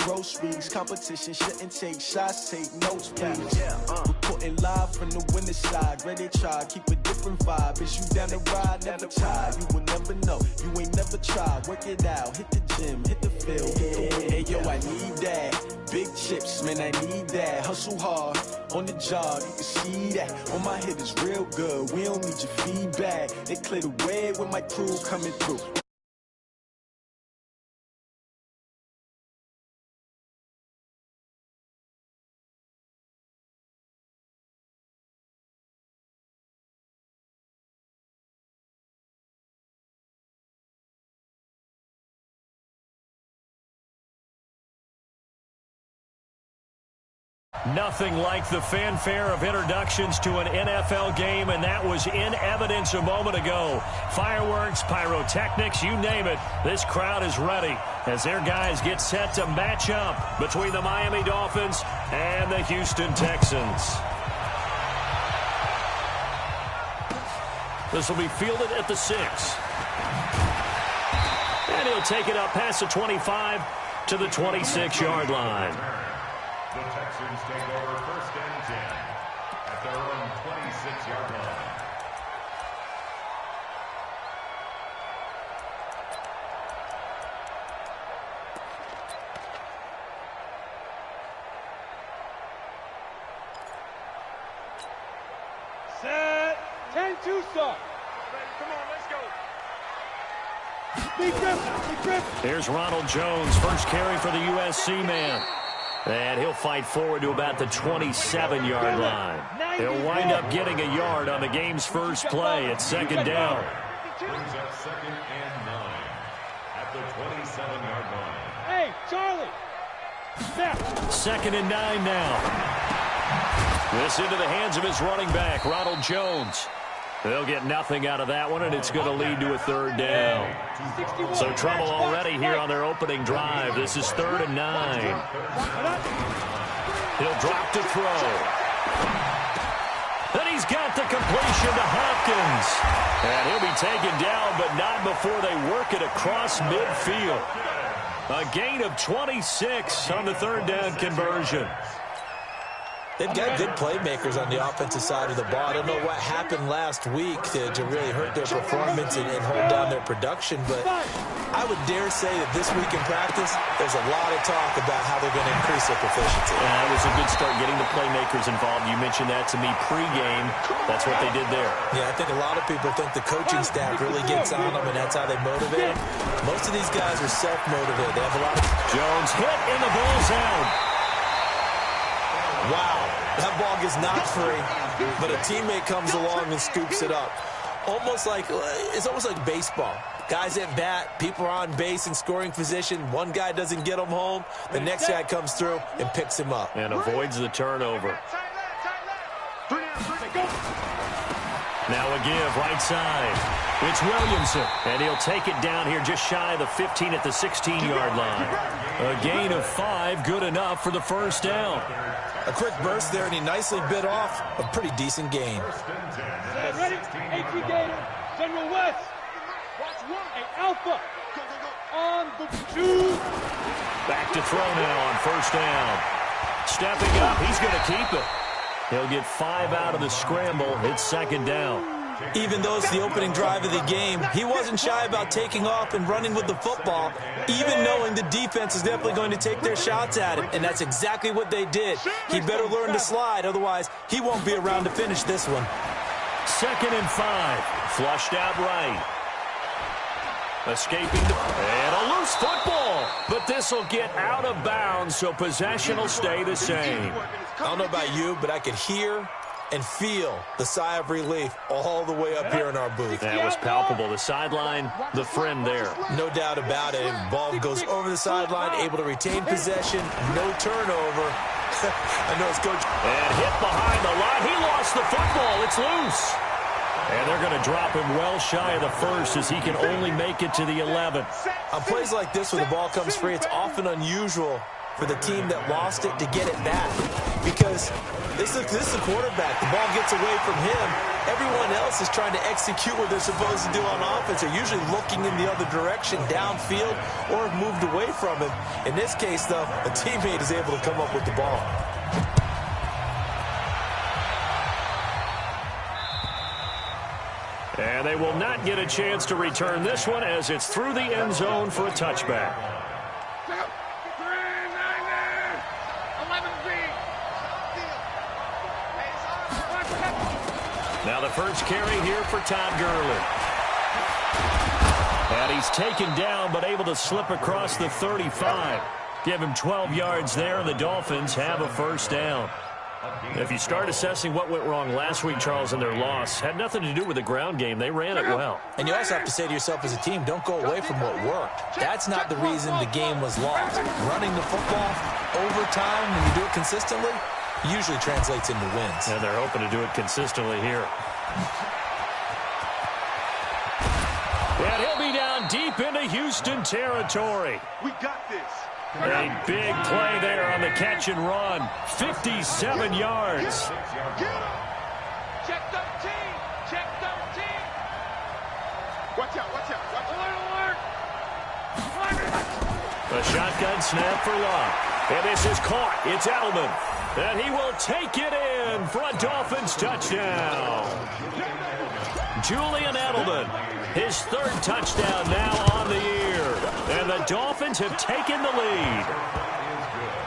groceries. Competition shouldn't take shots, take notes, please. Reporting live from the winning side. Ready to try, keep a different vibe. Is you down the ride? Never tired. You will never know. You ain't never tried. Work it out. Hit the gym. Hit the field. Hey, yo, I need that. Big chips, man, I need that. Hustle hard on the job. You can see that. On my head is real good. We don't need your feedback. They clear the way with my crew coming through. Nothing like the fanfare of introductions to an NFL game, and that was in evidence a moment ago. Fireworks, pyrotechnics, you name it. This crowd is ready as their guys get set to match up between the Miami Dolphins and the Houston Texans. This will be fielded at the 6. And he'll take it up past the 25 to the 26-yard line. The Texans take over 1st and 10 at their own 26-yard line. Set. 10-2 start. Come on, let's go. Big grip. Here's Ronald Jones, first carry for the USC man. And he'll fight forward to about the 27-yard line. He'll wind up getting a yard on the game's first play at 2nd down. Brings up 2nd and 9 at the 27-yard line. Hey, Charlie. Snap. 2nd and 9 now. This into the hands of his running back, Ronald Jones. They'll get nothing out of that one, and it's going to lead to a 3rd down. So trouble already here on their opening drive. This is 3rd and 9. He'll drop to throw. Then he's got the completion to Hopkins. And he'll be taken down, but not before they work it across midfield. A gain of 26 on the 3rd down conversion. They've got good playmakers on the offensive side of the ball. I don't know what happened last week to really hurt their performance and hold down their production, but I would dare say that this week in practice, there's a lot of talk about how they're going to increase their proficiency. Yeah, it was a good start getting the playmakers involved. You mentioned that to me pregame. That's what they did there. Yeah, I think a lot of people think the coaching staff really gets on them, and that's how they motivate them. Most of these guys are self-motivated. They have a lot of... Jones hit in the bull's out. Wow, that ball gets knocked free, but a teammate comes along and scoops it up. It's almost like baseball. Guys at bat, people are on base in scoring position. One guy doesn't get him home. The next guy comes through and picks him up. And avoids the turnover. Now a give, right side. It's Williamson, and he'll take it down here just shy of the 15 at the 16-yard line. A gain of 5, good enough for the 1st down. A quick burst there, and he nicely bit off a pretty decent gain. Ready? HV Gator, General West. Watch 1, Alpha. On the 2. Back to throw now on 1st down. Stepping up, he's going to keep it. He'll get 5 out of the scramble. It's 2nd down. Even though it's the opening drive of the game, he wasn't shy about taking off and running with the football, even knowing the defense is definitely going to take their shots at him, and that's exactly what they did. He better learn to slide, otherwise he won't be around to finish this one. 2nd and 5, flushed out right. Escaping and a loose football, but this will get out of bounds, so possession will stay the same. I don't know about you, but I could hear and feel the sigh of relief all the way up here in our booth. That was palpable. The sideline, the friend there. No doubt about it. Ball goes over the sideline, able to retain possession, no turnover. I know it's Coach. And hit behind the line. He lost the football. It's loose. And they're going to drop him well shy of the 1st as he can only make it to the 11. On plays like this where the ball comes free, it's often unusual for the team that lost it to get it back. Because this is a quarterback. The ball gets away from him. Everyone else is trying to execute what they're supposed to do on offense. They're usually looking in the other direction, downfield, or have moved away from him. In this case, though, a teammate is able to come up with the ball. And they will not get a chance to return this one as it's through the end zone for a touchback. Now the first carry here for Todd Gurley. And he's taken down but able to slip across the 35. Give him 12 yards there, and the Dolphins have a first down. If you start assessing what went wrong last week, Charles, in their loss, had nothing to do with the ground game. They ran it well. And you also have to say to yourself as a team, don't go away from what worked. That's not the reason the game was lost. Running the football over time, when you do it consistently, usually translates into wins. And they're hoping to do it consistently here. And he'll be down deep into Houston territory. We got this. A big play there on the catch and run. 57 yards. Check 13. Check 13. Watch out. Watch out. Alert. A shotgun snap for Love. And this is caught. It's Edelman. And he will take it in for a Dolphins touchdown. Julian Edelman, his third touchdown now on the year. And the Dolphins have taken the lead.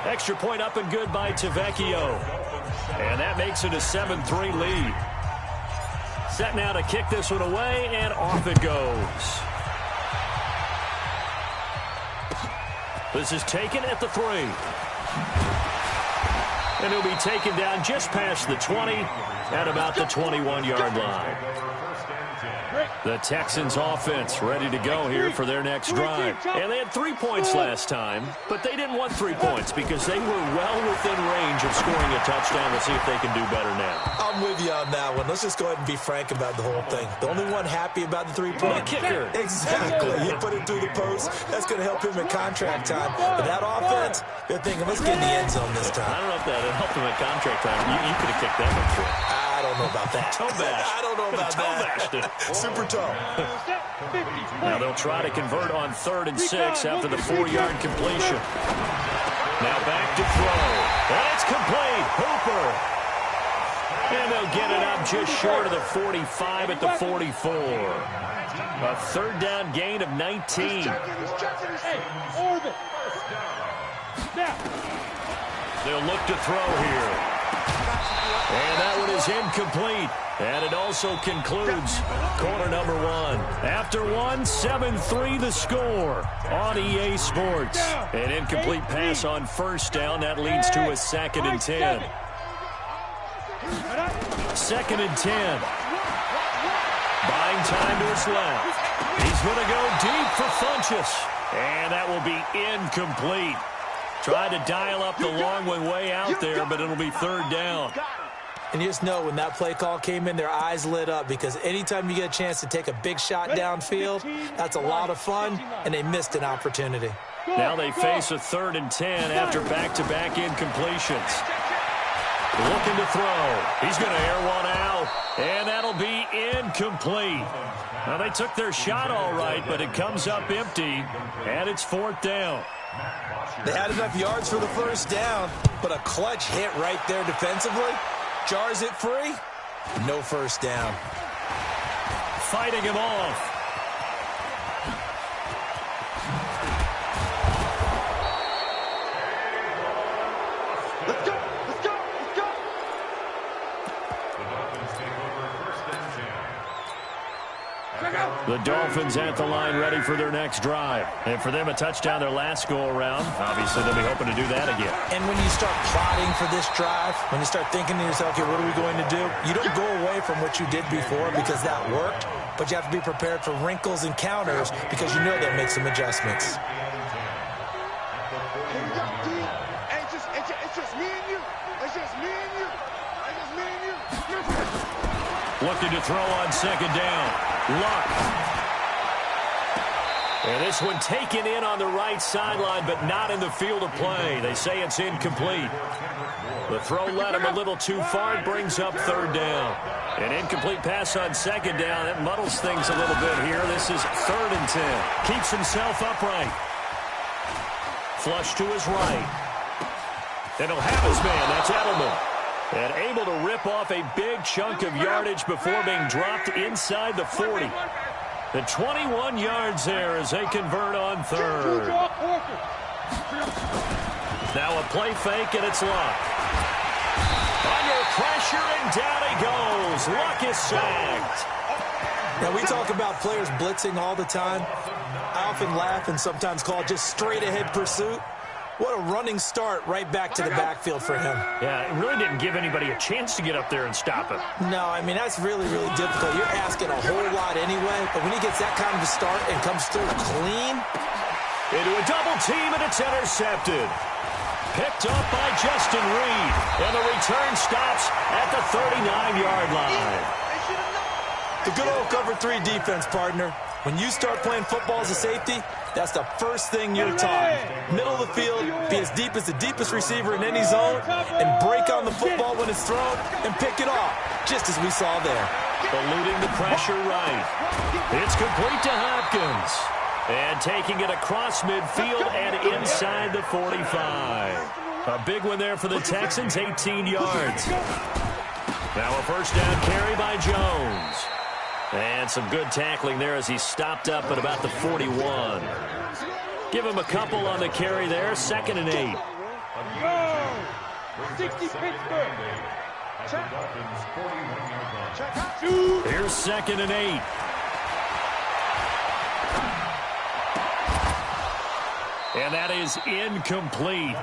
Extra point up and good by Tavecchio. And that makes it a 7-3 lead. Set now to kick this one away, and off it goes. This is taken at the 3. And he'll be taken down just past the 20 at about the 21-yard line. The Texans offense ready to go here for their next drive. And they had 3 points last time, but they didn't want 3 points because they were well within range of scoring a touchdown. Let's see if they can do better now. I'm with you on that one. Let's just go ahead and be frank about the whole thing. The only one happy about the 3-point kicker. Exactly. You put it through the post. That's going to help him at contract time. But that offense, they're thinking, let's get in the end zone this time. I don't know if that helped him at contract time. You could have kicked that one for him. I don't know about that. Toe bash. I don't know about that. Super toe. Now they'll try to convert on 3rd and 6 after the 4-yard completion. Now back to throw. And it's complete. Hooper. And they'll get it up just short of the 45 at the 44. A 3rd down gain of 19. They'll look to throw here. And that one is incomplete. And it also concludes quarter number 1. After 1, 7-3 the score on EA Sports. An incomplete pass on 1st down. That leads to a 2nd and 10. 2nd and 10. Buying time to his left. He's going to go deep for Funchess. And that will be incomplete. Tried to dial up the long one way out there, but it'll be 3rd down. And you just know when that play call came in, their eyes lit up because anytime you get a chance to take a big shot downfield, that's a lot of fun, and they missed an opportunity. Now they face a 3rd and 10 after back-to-back incompletions. Looking to throw. He's going to air one out, and that'll be incomplete. Now they took their shot all right, but it comes up empty, and it's 4th down. They had enough yards for the 1st down, but a clutch hit right there defensively. Jars it free. No 1st down. Fighting him off. Let's go. The Dolphins at the line ready for their next drive. And for them, a touchdown their last go-around. Obviously, they'll be hoping to do that again. And when you start plotting for this drive, when you start thinking to yourself, okay, what are we going to do? You don't go away from what you did before because that worked, but you have to be prepared for wrinkles and counters because you know they'll make some adjustments. Looking to throw on 2nd down. Luck. And this one taken in on the right sideline, but not in the field of play. They say it's incomplete. The throw led him a little too far. It brings up third down. An incomplete pass on second down. That muddles things a little bit here. This is 3rd and 10. Keeps himself upright. Flush to his right. And he'll have his man. That's Edelman. And able to rip off a big chunk of yardage before being dropped inside the 40. The 21 yards there as they convert on 3rd. Now a play fake, and it's Luck. Under pressure, and down he goes. Luck is sacked. Now, we talk about players blitzing all the time. I often laugh and sometimes call it just straight-ahead pursuit. What a running start right back to the backfield for him. Yeah, it really didn't give anybody a chance to get up there and stop him. No, I mean, that's really, really difficult. You're asking a whole lot anyway, but when he gets that kind of a start and comes through clean. Into a double team, and it's intercepted. Picked up by Justin Reed, and the return stops at the 39-yard line. The good old cover 3 defense, partner. When you start playing football as a safety, that's the first thing you're taught. Middle of the field, be as deep as the deepest receiver in any zone, and break on the football when it's thrown and pick it off, just as we saw there. Eluding the pressure right. It's complete to Hopkins. And taking it across midfield and inside the 45. A big one there for the Texans, 18 yards. Now a first down carry by Jones. And some good tackling there as he stopped up at about the 41. Give him a couple on the carry there, 2nd and 8. 60 Pittsburgh. Here's 2nd and 8. And that is incomplete.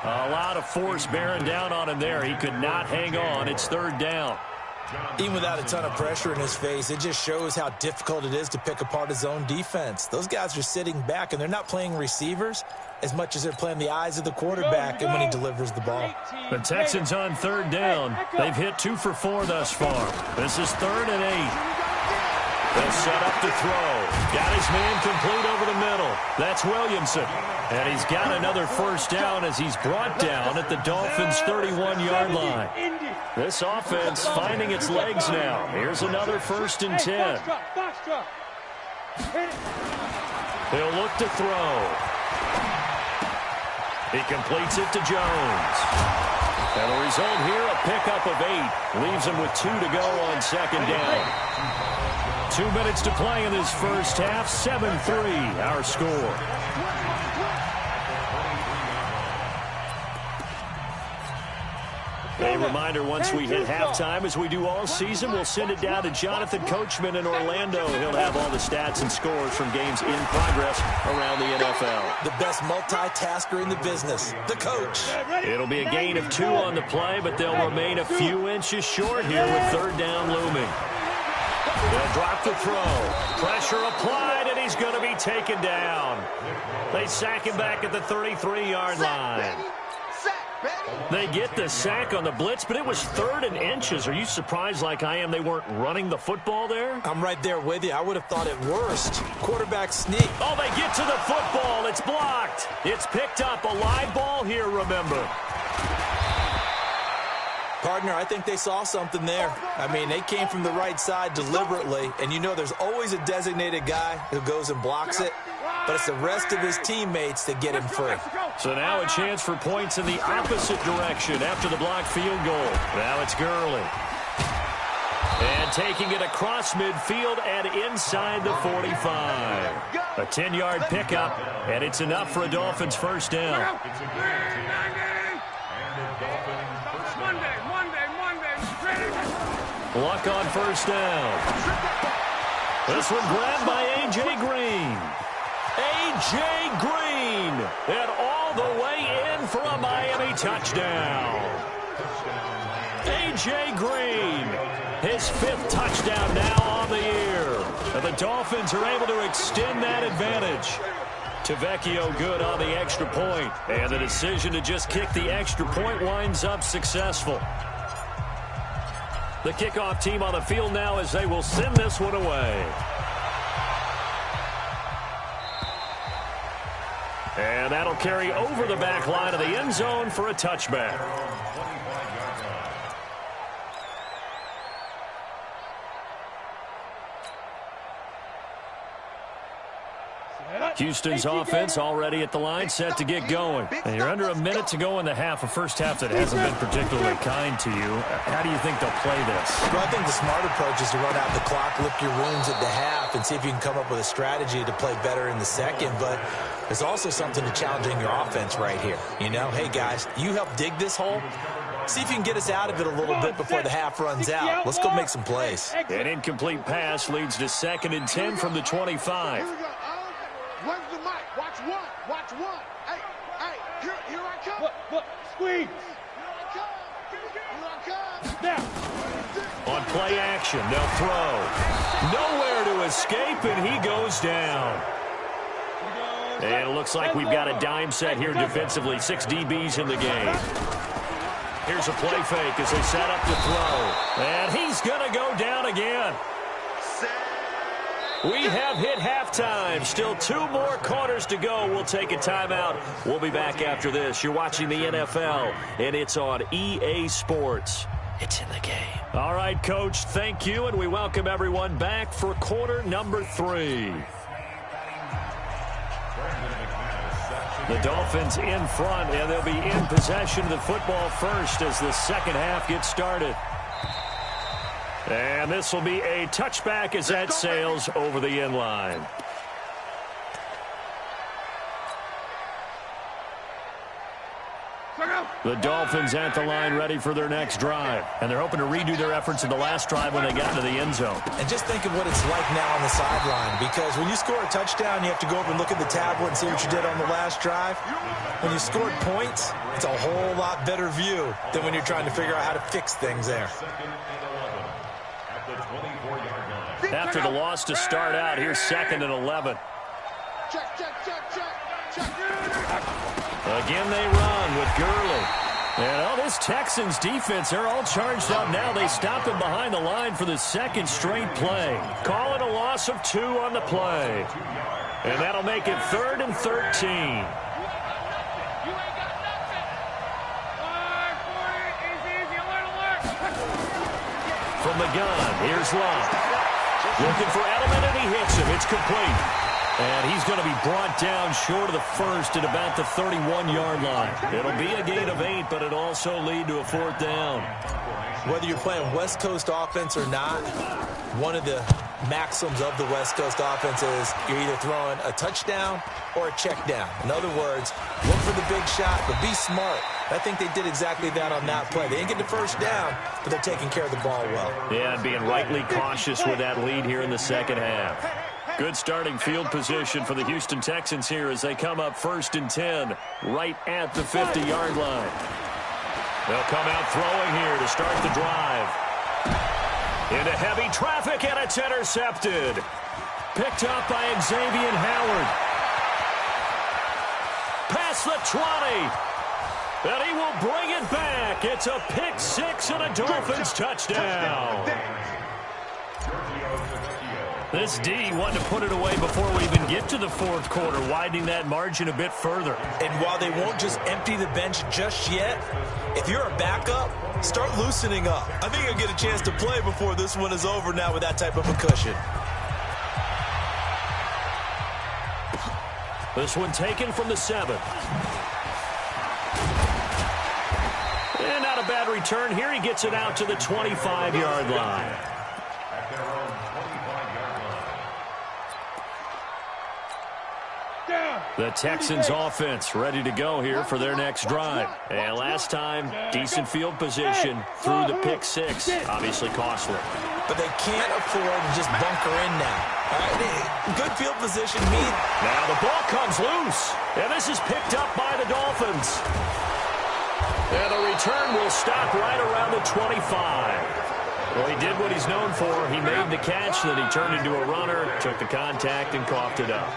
A lot of force bearing down on him there. He could not hang on. It's 3rd down. Even without a ton of pressure in his face, it just shows how difficult it is to pick apart his own defense. Those guys are sitting back, and they're not playing receivers as much as they're playing the eyes of the quarterback and when he delivers the ball. The Texans on 3rd down. They've hit 2 for 4 thus far. This is 3rd and 8. They'll set up to throw. Got his man complete over the middle. That's Williamson. And he's got another first down as he's brought down at the Dolphins' 31-yard line. This offense finding its legs now. Here's another 1st and 10. He'll look to throw. He completes it to Jones. And the result here, a pickup of 8. Leaves him with 2 to go on 2nd down. 2 minutes to play in this first half. 7-3, our score. A reminder, once we hit halftime, as we do all season, we'll send it down to Jonathan Coachman in Orlando. He'll have all the stats and scores from games in progress around the NFL. The best multitasker in the business, the coach. It'll be a gain of 2 on the play, but they'll remain a few inches short here with 3rd down looming. They'll drop the throw. Pressure applied, and he's going to be taken down. They sack him back at the 33-yard line. They get the sack on the blitz, but it was 3rd and inches. Are you surprised like I am they weren't running the football there? I'm right there with you. I would have thought it worst. Quarterback sneak. Oh, they get to the football. It's blocked. It's picked up. A live ball here, remember. Partner, I think they saw something there. I mean, they came from the right side deliberately, and you know there's always a designated guy who goes and blocks it, but it's the rest of his teammates that get him free. So now a chance for points in the opposite direction after the blocked field goal. Now it's Gurley. And taking it across midfield and inside the 45. A 10-yard pickup, and it's enough for a Dolphins first down. Luck on first down. This one grabbed by A.J. Green. A.J. Green. And all the way in for a Miami touchdown. A.J. Green. His 5th touchdown now on the year. And the Dolphins are able to extend that advantage. Tavecchio good on the extra point. And the decision to just kick the extra point winds up successful. The kickoff team on the field now as they will send this one away. And that'll carry over the back line of the end zone for a touchback. Houston's offense already at the line, set to get going. And you're under a minute to go in the half, a first half that hasn't been particularly kind to you. How do you think they'll play this? Well, I think the smart approach is to run out the clock, lick your wounds at the half, and see if you can come up with a strategy to play better in the second. But there's also something to challenging your offense right here. You know, hey, guys, you help dig this hole. See if you can get us out of it a little bit before the half runs out. Let's go make some plays. An incomplete pass leads to 2nd and 10 from the 25. Where's the mic? Watch one. Watch one. Hey, here I come. Look, squeeze. Here I come. On play action, they'll throw. Nowhere to escape, and he goes down. And it looks like we've got a dime set here defensively. 6 DBs in the game. Here's a play fake as they set up to throw. And he's going to go down again. We have hit halftime. Still 2 more quarters to go. We'll take a timeout. We'll be back after this. You're watching the NFL, and it's on EA Sports. It's in the game. All right, Coach, thank you, and we welcome everyone back for quarter number 3. The Dolphins in front, and they'll be in possession of the football first as the second half gets started. And this will be a touchback as that sails over the end line. The Dolphins at the line ready for their next drive. And they're hoping to redo their efforts in the last drive when they got into the end zone. And just think of what it's like now on the sideline, because when you score a touchdown, you have to go over and look at the tablet and see what you did on the last drive. When you scored points, it's a whole lot better view than when you're trying to figure out how to fix things there. After the loss to start out, here's 2nd and 11. Check. Again, they run with Gurley. And this Texans defense, they're all charged up now. They stop him behind the line for the 2nd straight play. Call it a loss of 2 on the play. And that'll make it 3rd and 13. From the gun, here's Love. Looking for Edelman, and he hits him. It's complete. And he's going to be brought down short of the first at about the 31-yard line. It'll be a gain of 8, but it'll also lead to a 4th down. Whether you're playing West Coast offense or not, one of the maxims of the West Coast offense is you're either throwing a touchdown or a check down. In other words, look for the big shot, but be smart. I think they did exactly that on that play. They didn't get the first down, but they're taking care of the ball well. Yeah, and being rightly cautious with that lead here in the second half. Good starting field position for the Houston Texans here as they come up 1st and 10 right at the 50-yard line. They'll come out throwing here to start the drive. Into heavy traffic, and it's intercepted. Picked up by Xavier Howard. Past the 20. And he will bring it back. It's a pick 6 and a Dolphins touchdown. This D wanted to put it away before we even get to the 4th quarter, widening that margin a bit further. And while they won't just empty the bench just yet, if you're a backup, start loosening up. I think you'll get a chance to play before this one is over now with that type of a cushion. This one taken from the 7. And not a bad return here. He gets it out to the 25-yard line. The Texans offense ready to go here for their next drive. And last time, decent field position through the pick 6. Obviously costly. But they can't afford to just bunker in now. Good field position means. Now the ball comes loose. And this is picked up by the Dolphins. And the return will stop right around the 25. Well, he did what he's known for. He made the catch, then he turned into a runner, took the contact, and coughed it up.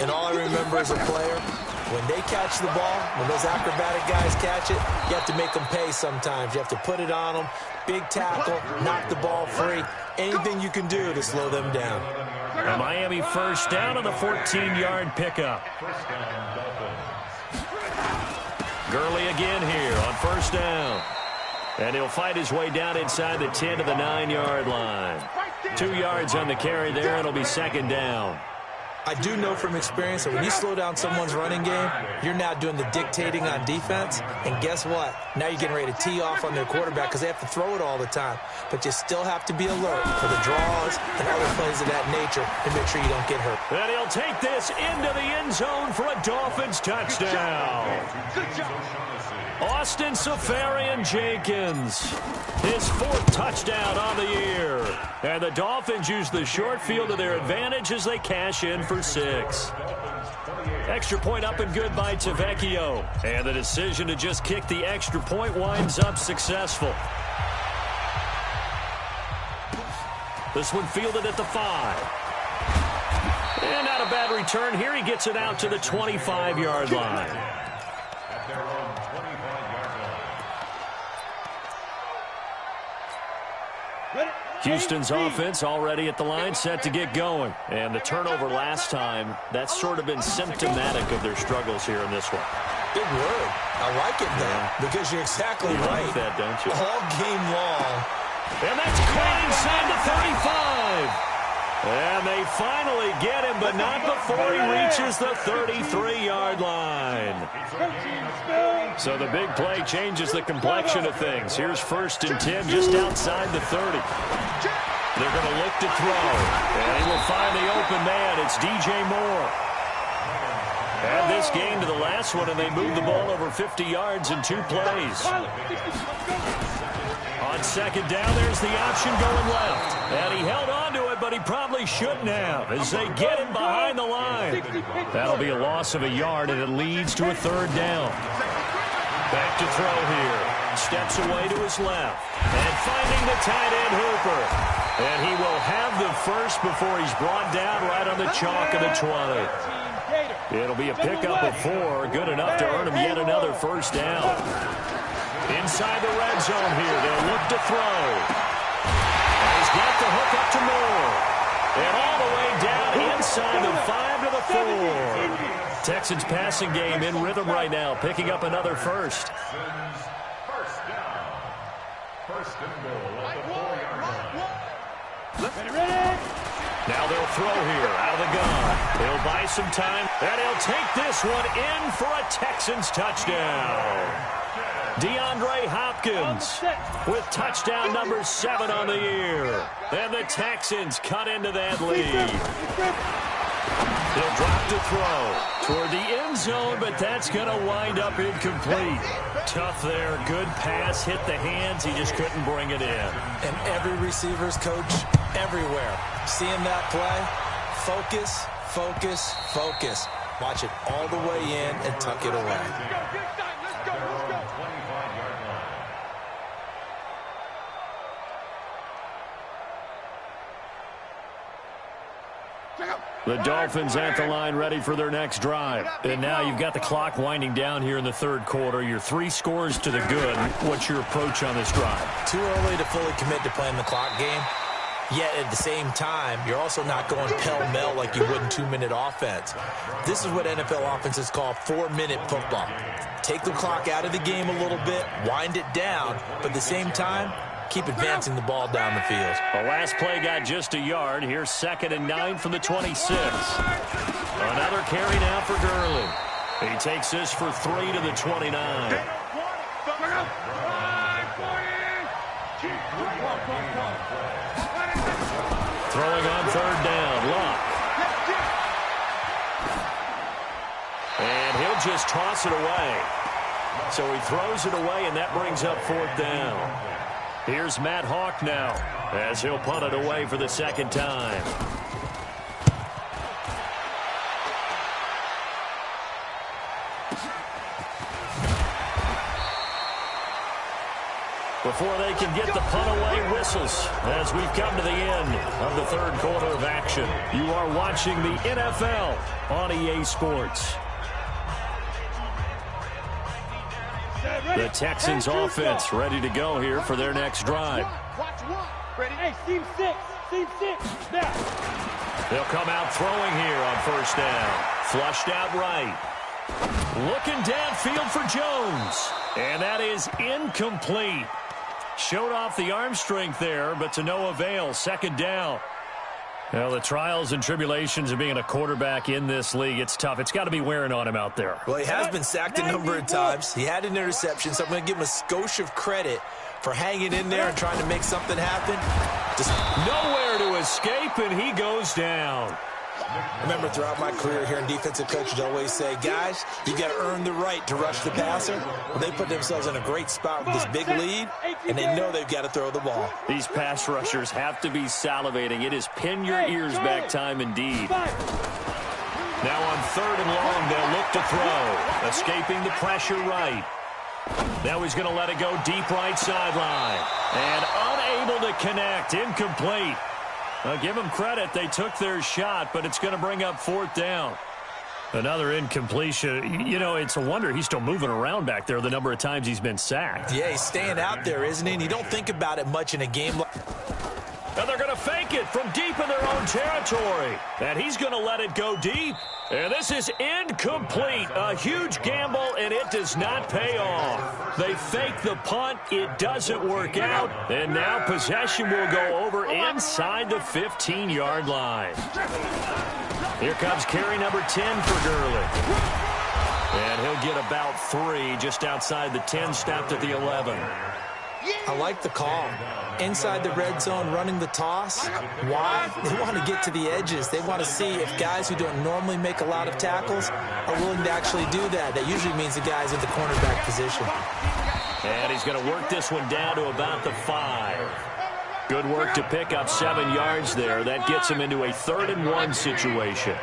And all I remember as a player, when they catch the ball, when those acrobatic guys catch it, you have to make them pay sometimes. You have to put it on them, big tackle, knock the ball free, anything you can do to slow them down. A Miami first down on the 14-yard pickup. First down, Dolphins. Gurley again here on first down. And he'll fight his way down inside the 10 to the 9-yard line. 2 yards on the carry there. It'll be second down. I do know from experience that when you slow down someone's running game, you're now doing the dictating on defense. And guess what? Now you're getting ready to tee off on their quarterback because they have to throw it all the time. But you still have to be alert for the draws and other plays of that nature to make sure you don't get hurt. And he'll take this into the end zone for a Dolphins touchdown. Austin Seferian-Jenkins, his 4th touchdown on the year. And the Dolphins use the short field to their advantage as they cash in for 6. Extra point up and good by Tavecchio. And the decision to just kick the extra point winds up successful. This one fielded at the 5. And not a bad return here. He gets it out to the 25-yard line. Houston's offense already at the line, set to get going. And the turnover last time, that's sort of been symptomatic of their struggles here in this one. Big word. I like it, though, because you're exactly right. Like that, don't you? All game long. And that's caught inside the 35. And they finally get him, but not before he reaches the 33-yard line. So the big play changes the complexion of things. Here's 1st and 10 just outside the 30. They're going to look to throw. And he will find the open man. It's DJ Moore. Add this game to the last one, and they move the ball over 50 yards in 2 plays. On second down, there's the option going left. And he held on to it, but he probably shouldn't have as they get him behind the line. That'll be a loss of a yard, and it leads to a 3rd down. Back to throw here. Steps away to his left. And finding the tight end Hooper. And he will have the first before he's brought down right on the chalk of the 20. It'll be a pickup of 4. Good enough to earn him yet another first down. Inside the red zone here. They'll look to throw. And he's got the hook up to Moore. And all the way down inside the 5 to the 4. Texans passing game in rhythm right now, picking up another first. First down. First and goal at the 4-yard line. Ready? Now they'll throw here out of the gun. He'll buy some time, and he'll take this one in for a Texans touchdown. DeAndre Hopkins with touchdown number 7 on the year. And the Texans cut into that lead. He'll drop to throw toward the end zone, but that's going to wind up incomplete. Tough there. Good pass. Hit the hands. He just couldn't bring it in. And every receiver's coach everywhere. Seeing that play, focus, focus, focus. Watch it all the way in and tuck it away. The Dolphins at the line ready for their next drive. And now you've got the clock winding down here in the 3rd quarter. You're 3 scores to the good. What's your approach on this drive? Too early to fully commit to playing the clock game. Yet at the same time, you're also not going pell-mell like you would in 2-minute offense. This is what NFL offenses call 4-minute football. Take the clock out of the game a little bit, wind it down, but at the same time, keep advancing the ball down the field. The last play got just a yard. Here's 2nd and 9 from the 26. Another carry now for Gurley. He takes this for 3 to the 29. Throwing on 3rd down, Luck. And he'll just toss it away. So he throws it away, and that brings up 4th down. Here's Matt Hawk now as he'll punt it away for the 2nd time. Before they can get the punt away, whistles as we've come to the end of the 3rd quarter of action. You are watching the NFL on EA Sports. The Texans offense ready to go here for their next drive. Watch one. Ready? Hey, team 6. Team 6. Now. They'll come out throwing here on 1st down. Flushed out right. Looking downfield for Jones. And that is incomplete. Showed off the arm strength there, but to no avail. Second down. Well, the trials and tribulations of being a quarterback in this league, it's tough. It's got to be wearing on him out there. Well, he has been sacked a number of times. He had an interception, so I'm going to give him a skosh of credit for hanging in there and trying to make something happen. Just nowhere to escape, and he goes down. I remember throughout my career hearing defensive coaches always say, guys, you got to earn the right to rush the passer. Well, they put themselves in a great spot with this big lead, and they know they've got to throw the ball. These pass rushers have to be salivating. It is pin your ears back time indeed. Now on 3rd and long, they'll look to throw. Escaping the pressure right. Now he's going to let it go deep right sideline. And unable to connect. Incomplete. I'll give them credit. They took their shot, but it's going to bring up 4th down. Another incompletion. You know, it's a wonder he's still moving around back there the number of times he's been sacked. Yeah, he's staying out there, isn't he? And you don't think about it much in a game like... And they're going to fake it from deep in their own territory. And he's going to let it go deep. And this is incomplete. A huge gamble, and it does not pay off. They fake the punt. It doesn't work out. And now possession will go over inside the 15-yard line. Here comes carry number 10 for Gurley. And he'll get about 3 just outside the 10, stopped at the 11. I like the call. Inside the red zone, running the toss. Why? They want to get to the edges. They want to see if guys who don't normally make a lot of tackles are willing to actually do that. That usually means the guy's in the cornerback position. And he's going to work this one down to about the 5. Good work to pick up 7 yards there. That gets him into a 3rd and 1 situation.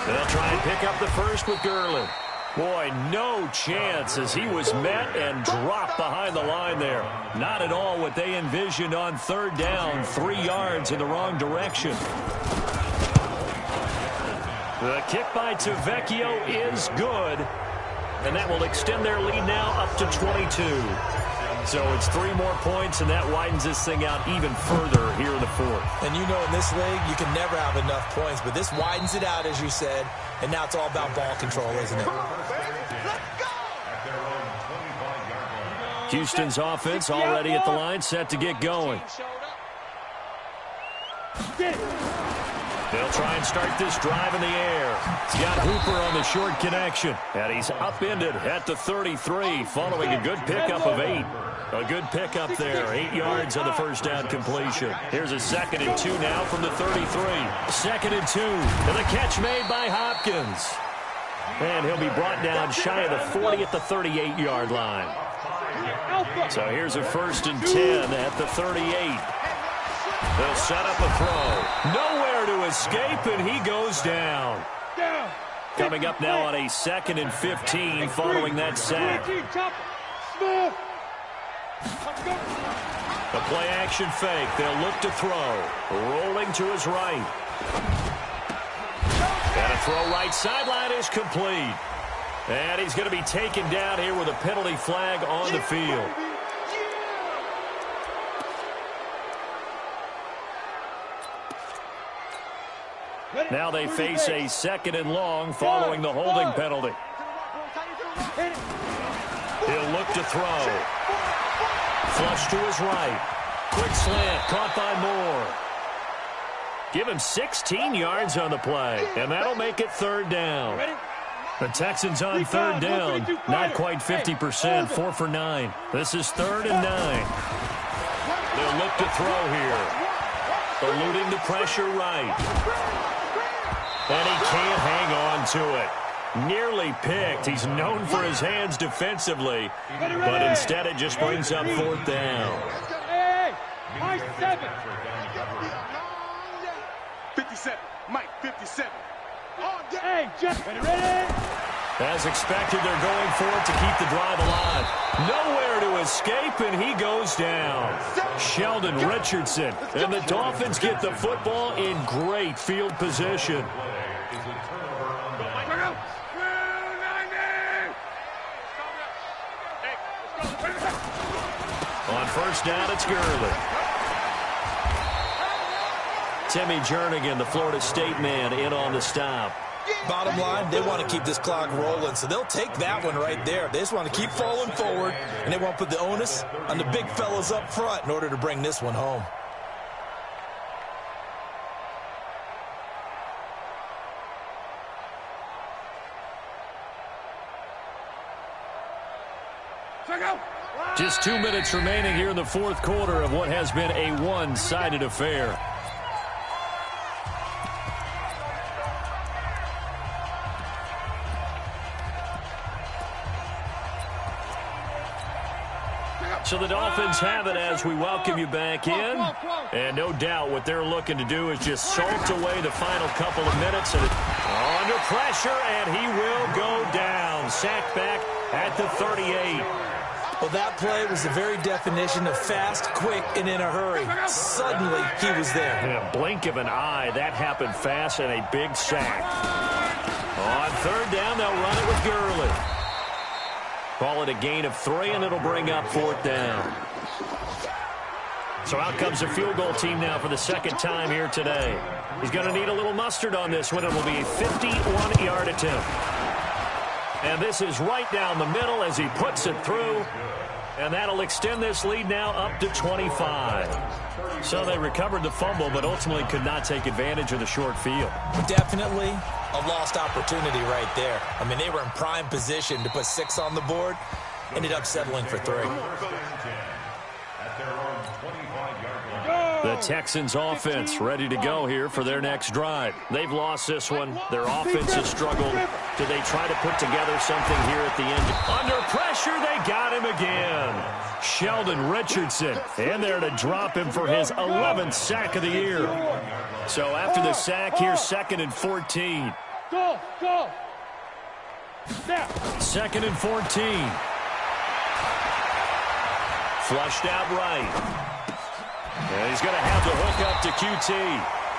They'll try and pick up the first with Gurley. Boy, no chance as he was met and dropped behind the line there. Not at all what they envisioned on 3rd down. 3 yards in the wrong direction. The kick by Tavecchio is good. And that will extend their lead now up to 22. So it's 3 more points, and that widens this thing out even further here in the 4th. And you know in this league, you can never have enough points, but this widens it out, as you said, and now it's all about ball control, isn't it? Houston's offense already at the line, set to get going. They'll try and start this drive in the air. He's got Hooper on the short connection. And he's upended at the 33 following a good pickup of 8. A good pickup there. 8 yards on the first down completion. Here's a 2nd and 2 now from the 33. 2nd and 2. And the catch made by Hopkins. And he'll be brought down shy of the 40 at the 38-yard line. So here's a 1st and 10 at the 38. They'll set up a throw. Nowhere to escape, and he goes down. Coming up now on a 2nd and 15 following that sack. The play-action fake. They'll look to throw. Rolling to his right. And a throw right sideline is complete. And he's going to be taken down here with a penalty flag on the field. Now they face a 2nd and long following the holding penalty. He'll look to throw. Flush to his right. Quick slant, caught by Moore. Give him 16 yards on the play, and that'll make it 3rd down. The Texans on 3rd down, not quite 50%, 4 for 9. This is 3rd and 9. They'll look to throw here. Eluding the pressure right. And he can't hang on to it. Nearly picked. He's known for his hands defensively, but instead it just brings up 4th down. 57. Mike, 57. As expected, they're going for it to keep the drive alive. Nowhere to escape, and he goes down. Sheldon Richardson. And the Dolphins get the football in great field position. On 1st down, it's Gurley. Timmy Jernigan, the Florida State man, in on the stop. Bottom line, they want to keep this clock rolling, so they'll take that one right there. They just want to keep falling forward, and they want to put the onus on the big fellas up front in order to bring this one home. Just 2 minutes remaining here in the fourth quarter of what has been a one-sided affair. So the Dolphins have it as we welcome you back in. And no doubt what they're looking to do is just salt away the final couple of minutes. And under pressure, and he will go down. Sacked back at the 38. Well, that play was the very definition of fast, quick, and in a hurry. Suddenly, he was there. In a blink of an eye, that happened fast and a big sack. On third down, they'll run it with Gurley. Call it a gain of 3, and it'll bring up fourth down. So out comes the field goal team now for the second time here today. He's going to need a little mustard on this one. It will be a 51-yard attempt. And this is right down the middle as he puts it through. And that'll extend this lead now up to 25. So they recovered the fumble, but ultimately could not take advantage of the short field. Definitely a lost opportunity right there. I mean, they were in prime position to put 6 on the board. Ended up settling for 3. The Texans offense ready to go here for their next drive. They've lost this one. Their offense has struggled. Do they try to put together something here at the end? Under pressure, they got him again. Sheldon Richardson in there to drop him for his 11th sack of the year. So after the sack, here's 2nd and 14. Go. Now. 2nd and 14. Flushed out right. And he's going to have the hook up to QT.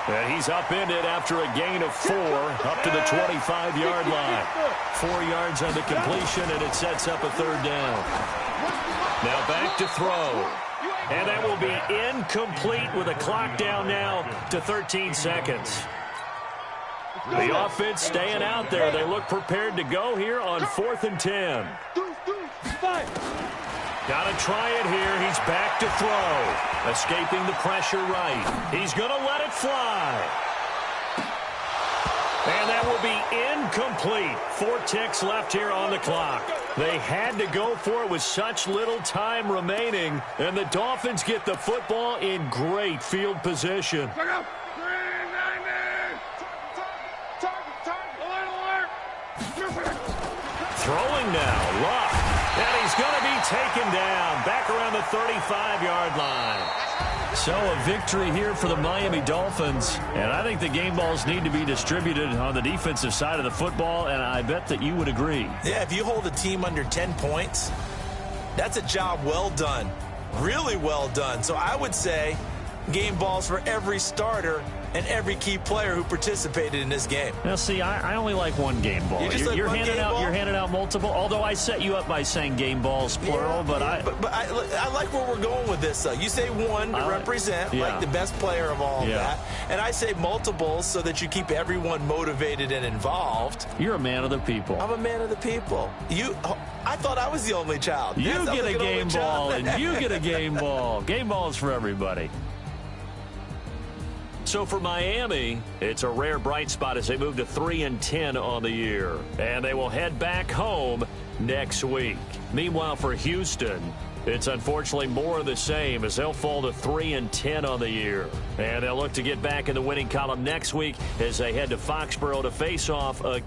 And he's upended after a gain of 4 up to the 25-yard line. 4 yards on the completion, and it sets up a third down. Now back to throw. And that will be incomplete with a clock down now to 13 seconds. The offense staying out there. They look prepared to go here on 4th and 10. Got to try it here. He's back to throw. Escaping the pressure right. He's going to let it fly. And that will be incomplete. 4 ticks left here on the clock. They had to go for it with such little time remaining. And the Dolphins get the football in great field position. Throwing now. Luck. And he's going to be taken down back around the 35-yard line. So a victory here for the Miami Dolphins. And I think the game balls need to be distributed on the defensive side of the football, and I bet that you would agree. Yeah, if you hold a team under 10 points, that's a job well done. Really well done. So I would say game balls for every starter and every key player who participated in this game. Now, see, I only like one game ball. You're handing out multiple. Although I set you up by saying game balls plural, but I like where we're going with this. You say one to represent, like the best player of all of that, and I say multiples so that you keep everyone motivated and involved. You're a man of the people. I'm a man of the people. I thought I was the only child. You get a game ball, and you get a game ball. Game balls for everybody. So for Miami, it's a rare bright spot as they move to 3-10 on the year. And they will head back home next week. Meanwhile, for Houston, it's unfortunately more of the same as they'll fall to 3-10 on the year. And they'll look to get back in the winning column next week as they head to Foxborough to face off a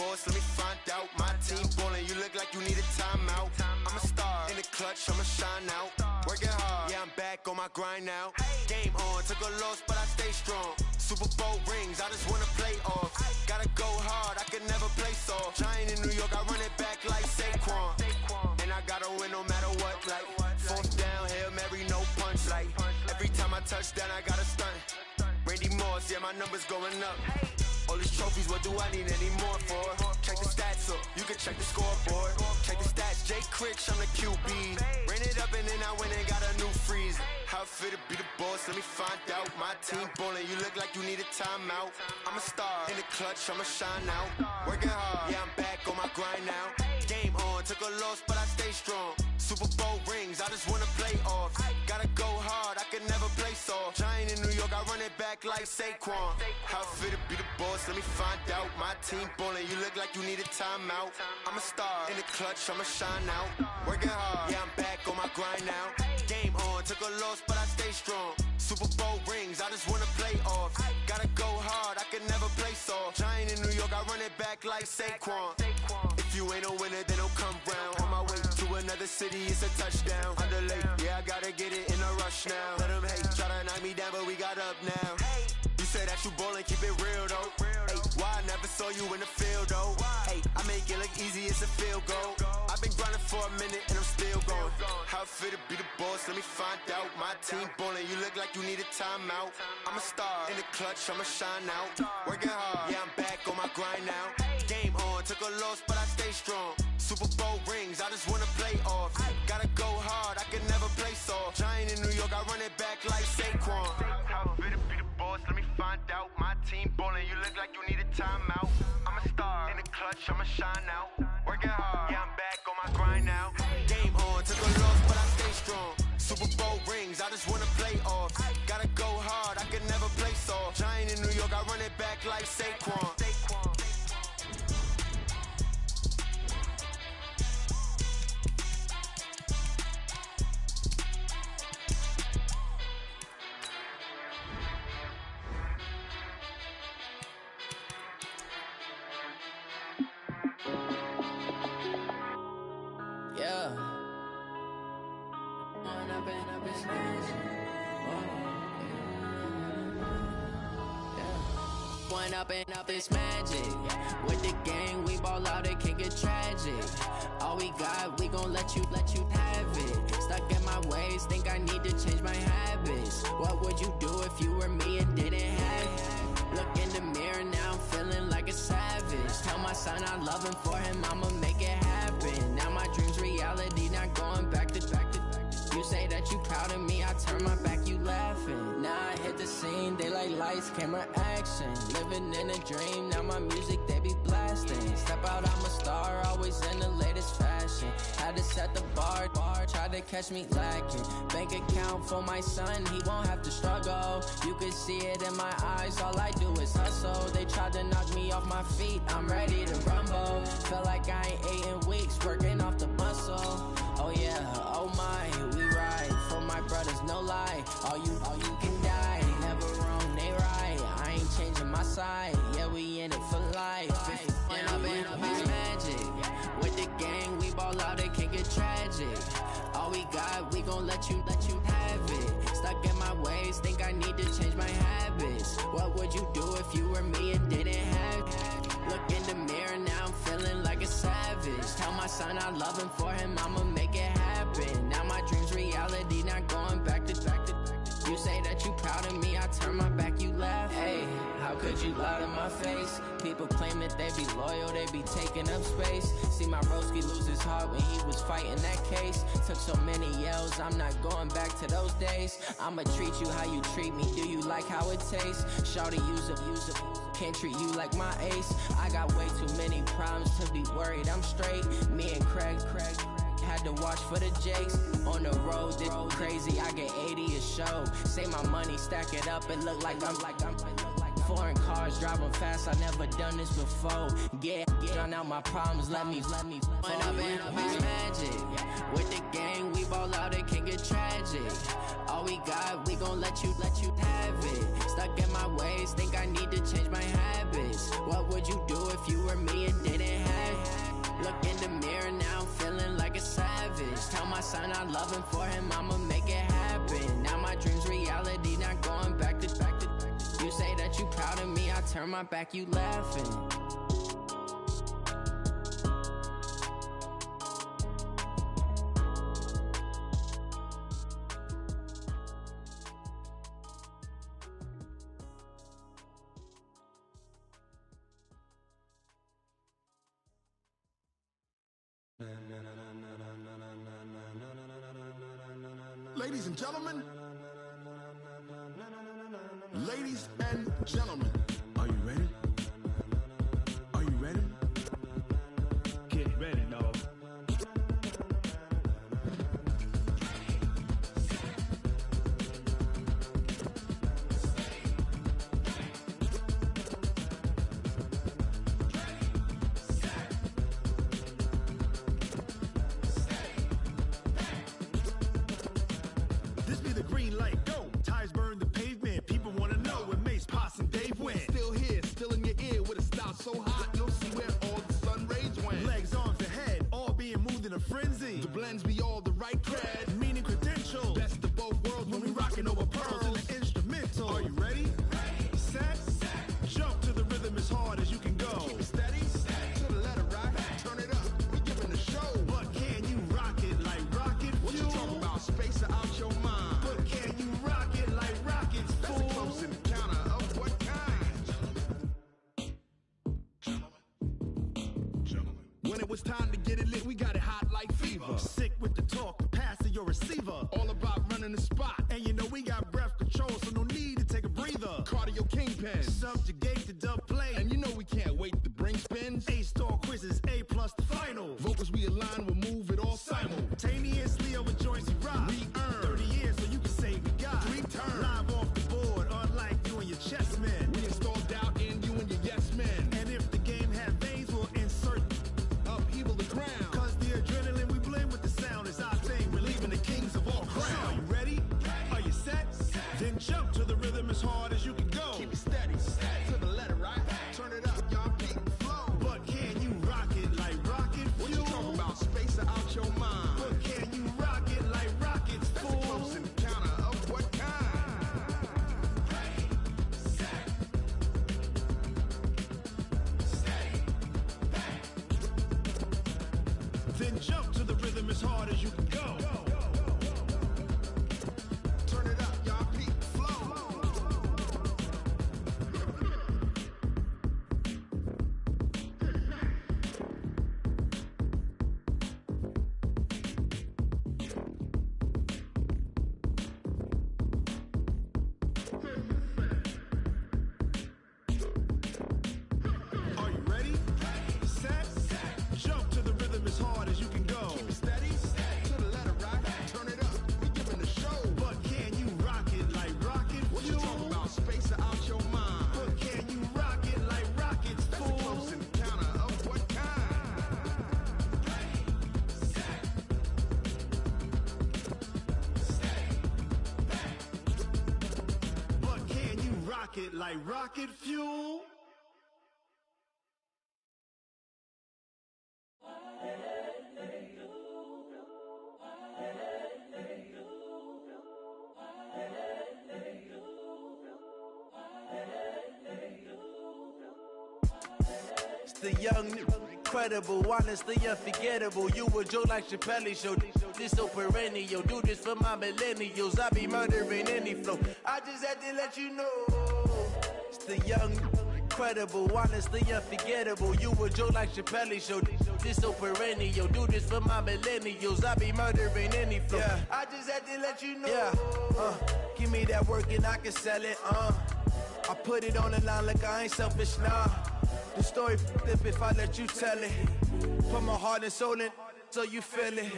boss, let me find out. My team ballin', you look like you need a timeout. I'm a star in the clutch, I'ma shine out. Working hard, yeah, I'm back on my grind now. Game on, took a loss, but I stay strong. Super Bowl rings, I just wanna play off. Gotta go hard, I can never play soft. Giant in New York, I run it back like Saquon. And I gotta win no matter what, like fourth down, Hail Mary, no punch. Like every time I touch down, I gotta stunt. Randy Moss, yeah, my numbers going up. All these trophies, what do I need any more for? Check the stats up, you can check the scoreboard. Check the stats, Jay Critch, I'm the QB. Ran it up and then I went and got a new freeze. How it feel to be the boss, let me find out. My team ballin', you look like you need a timeout. I'm a star in the clutch, I'ma shine out. Working hard, yeah, I'm back on my grind now. Game on, took a loss, but I stay strong. Super Bowl rings, I just wanna play off. Gotta go hard, I can never play soft. Giant in New York, I run it back like Saquon. How it feel to be the boss, let me find out. My team ballin', you look like you need a timeout. I'm a star in the clutch, I'ma shine out. Working hard, yeah, I'm back on my grind now. Game on, took a loss, but I stay strong. Super Bowl rings, I just wanna play off. Gotta go hard, I can never play soft. Giant in New York, I run it back like Saquon. If you ain't a winner, then don't come round. On my way to another city, it's a touchdown. Underlay, yeah, I gotta get it in a rush now. Let them hate, try to knock me down, but we got up now. You said that you ballin', keep it real though. Hey, why I never saw you in the field though? Hey, I make it look easy, it's a field goal. I've been grinding for a minute and I'm still going. How it feel to be the boss, let me find out. My team ballin', you look like you need a timeout. I'm a star in the clutch, I'ma shine out. Working hard, yeah, I'm back on my grind now. Game on, took a loss, but I stay strong. Super Bowl rings, I just wanna play off. Gotta go hard, I can never play soft. Giant in New York, I run it back like Saquon. How it feel to be the boss, let me find out. My team ballin', you look like you need a timeout. I'm a star in the clutch, I'ma shine out. Working hard, yeah, I'm back on my grind now. Game on, took a loss, but I stay strong. Super Bowl rings, I just wanna play off. Gotta go hard, I can never play soft. Giant in New York, I run it back like Saquon. Up this magic. With the gang, we ball out, it can get tragic. All we got, we gon' let you have it. Stuck in my ways, think I need to change my habits. What would you do if you were me and didn't have it? Look in the mirror, now I'm feeling like a savage. Tell my son I love him, for him I'ma make it happen. Now my dream's reality, not going back to. You say that you proud of me, I turn my back, you laughing. Now I hit the scene, they like lights, camera, action. Living in a dream, now my music, they be blasting. Step out, I'm a star, always in the latest fashion. Had to set the bar, try to catch me lacking. Bank account for my son, he won't have to struggle. You can see it in my eyes, all I do is hustle. They tried to knock me off my feet, I'm ready to rumble. Feel like I ain't ate in weeks, working off the muscle. Oh yeah, oh my, we ride for my brothers, no lie. All you can die, never wrong, they right. I ain't changing my side, yeah, we in it for life. When up it's magic. With the gang, we ball out, it can get tragic. All we got, we gon' let you have it. Stuck in my ways, think I need to change my habits. What would you do if you were me and didn't have it? Look in the mirror, now I'm feeling like a savage. Tell my son I love him, for him I'ma make it happen. Now my dream's reality, not going back to. You say that you proud of me, I turn my back, you laugh. Hey, how could you lie to my face? People claim that they be loyal, they be taking up space. See my broski lose his heart when he was fighting that case. Took so many yells, I'm not going back to those days. I'ma treat you how you treat me, do you like how it tastes? Shawty, use up, can't treat you like my ace. I got way too many problems to be worried, I'm straight. Me and Craig had to watch for the Jakes. On the road, this crazy, I get 80 a show. Say my money, stack it up, it look like I'm foreign cars, driving fast, I never done this before. Get drown out my problems, let me When up it's magic. With the gang, we ball out, it can get tragic. All we got, we gon' let you have it. Stuck in my ways, think I need to change my habits. habits. What would you do if you were me and didn't have? Look in the mirror now, I'm feeling like a savage. Tell my son I love him, for him I'ma make it happen. Now my dream's reality, not going back to. You say that you proud of me, I turn my back, you laughing. Ladies and gentlemen, ladies and gentlemen, are you ready? Are you ready? Get ready, dog. This be the green light, go. Tires burn the pavement. People wanna know where Mace, Potts, and Dave went. Still here, still in your ear with a style so hot, you'll see where all the sun rays went. Legs, arms, and head, all being moved in a frenzy. The blends be all the right cred, meaning credentials. Best of both worlds when we rockin' over pearls in the instrumental. Are you ready? Set, jump to the rhythm as hard as you can go. Keep it steady, to the letter right. Turn it up, we giving the show. But can you rock it like rocket fuel? What you talking about? Space out your mind. But can you rock it like rockets, fool? That's a close encounter of what kind? Gentlemen. When it was time to get it lit, we got it hot like fever. Sick with the talk, pass to your receiver. All about running the spot. And you know we got breath control, so no need to take a breather. Cardio kingpin, subjugate the dub play. And you know we can't wait to bring spins. A-star quizzes, A+ the final. Vocals we align, we'll move it all simultaneously over joints we rock. We earn 30 years, so you can say we got 3 turns. Live off the board, unlike you and your chess men. We install doubt in you and your yes men. And if the game had veins, we'll insert upheaval the ground. Cause the adrenaline we blend with the sound is our thing, relieving the kings of all crowns. So are you ready? Are you set? Then jump to the rhythm as hard as you can go. Keep it steady, to the letter right. Turn it up, y'all peak flow. But can you rock it like rocket fuel? What you talking about? Space out your mind. But can you rock it like rockets, fool? That's a close encounter of what kind? Then jump to the rhythm as hard as you can go. Turn it up, y'all peak flow. Are you ready? Set, jump to the rhythm as hard as you can go. Keep it steady, to the letter right. Turn it up, we giving the show. But can you rock it like rocket fuel? What you talking about? Space out your mind. But can you rock it like rockets, fool? That's a close encounter of what kind? But can you rock it like rocket fuel? It's the young, incredible, honestly unforgettable. You a joke like Chappelle show. This so perennial. Do this for my millennials. I be murdering any flow. I just had to let you know. It's the young, incredible, honestly unforgettable. You a joke like Chappelle show. This so perennial. Do this for my millennials. I be murdering any flow. Yeah. I just had to let you know. Yeah. Give me that work and I can sell it. I put it on the line like I ain't selfish, nah. The story flip if I let you tell it. Put my heart and soul in so you feel it.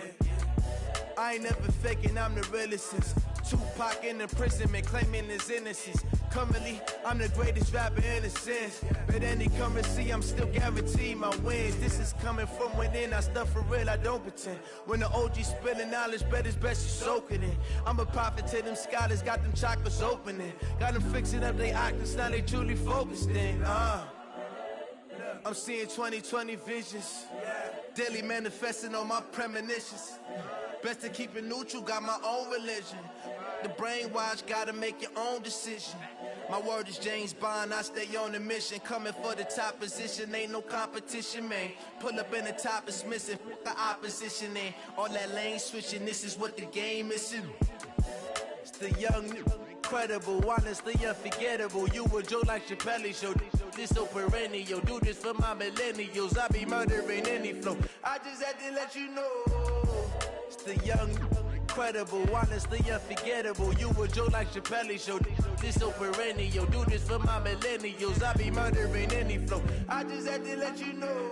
I ain't never faking, I'm the realest since Tupac in imprisonment, claiming his innocence. Currently, I'm the greatest rapper in a sense. But any currency, I'm still guaranteed my wins. This is coming from within, I stuff for real, I don't pretend. When the OG spilling knowledge, bet it's best you soak it in. I'm a prophet to them scholars, got them chakras opening. Got them fixing up they octaves, now they truly focused in. I'm seeing 20/20 visions. Daily manifesting on my premonitions. Best to keep it neutral, got my own religion. The brainwash, gotta make your own decision. My word is James Bond, I stay on a mission. Coming for the top position, ain't no competition, man. Pull up in the top is missing, the opposition ain't. All that lane switching, this is what the game is. It's the young, incredible, honestly unforgettable. You a Joe like Chappelle show. This so perennial, do this for my millennials. I be murdering any flow. I just had to let you know. It's the young, incredible, honestly unforgettable. You a Joe like Chappelle show. This so perennial, do this for my millennials. I be murdering any flow. I just had to let you know.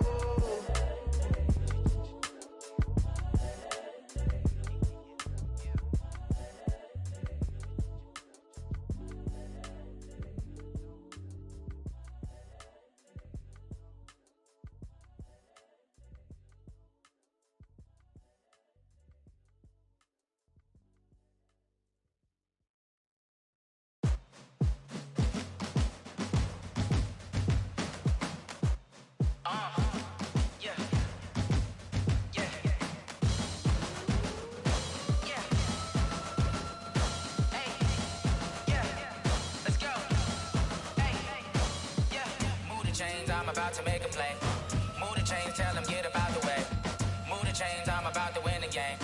I'm about to make a play. Move the chains, tell them get up out the way. Move the chains, I'm about to win the game.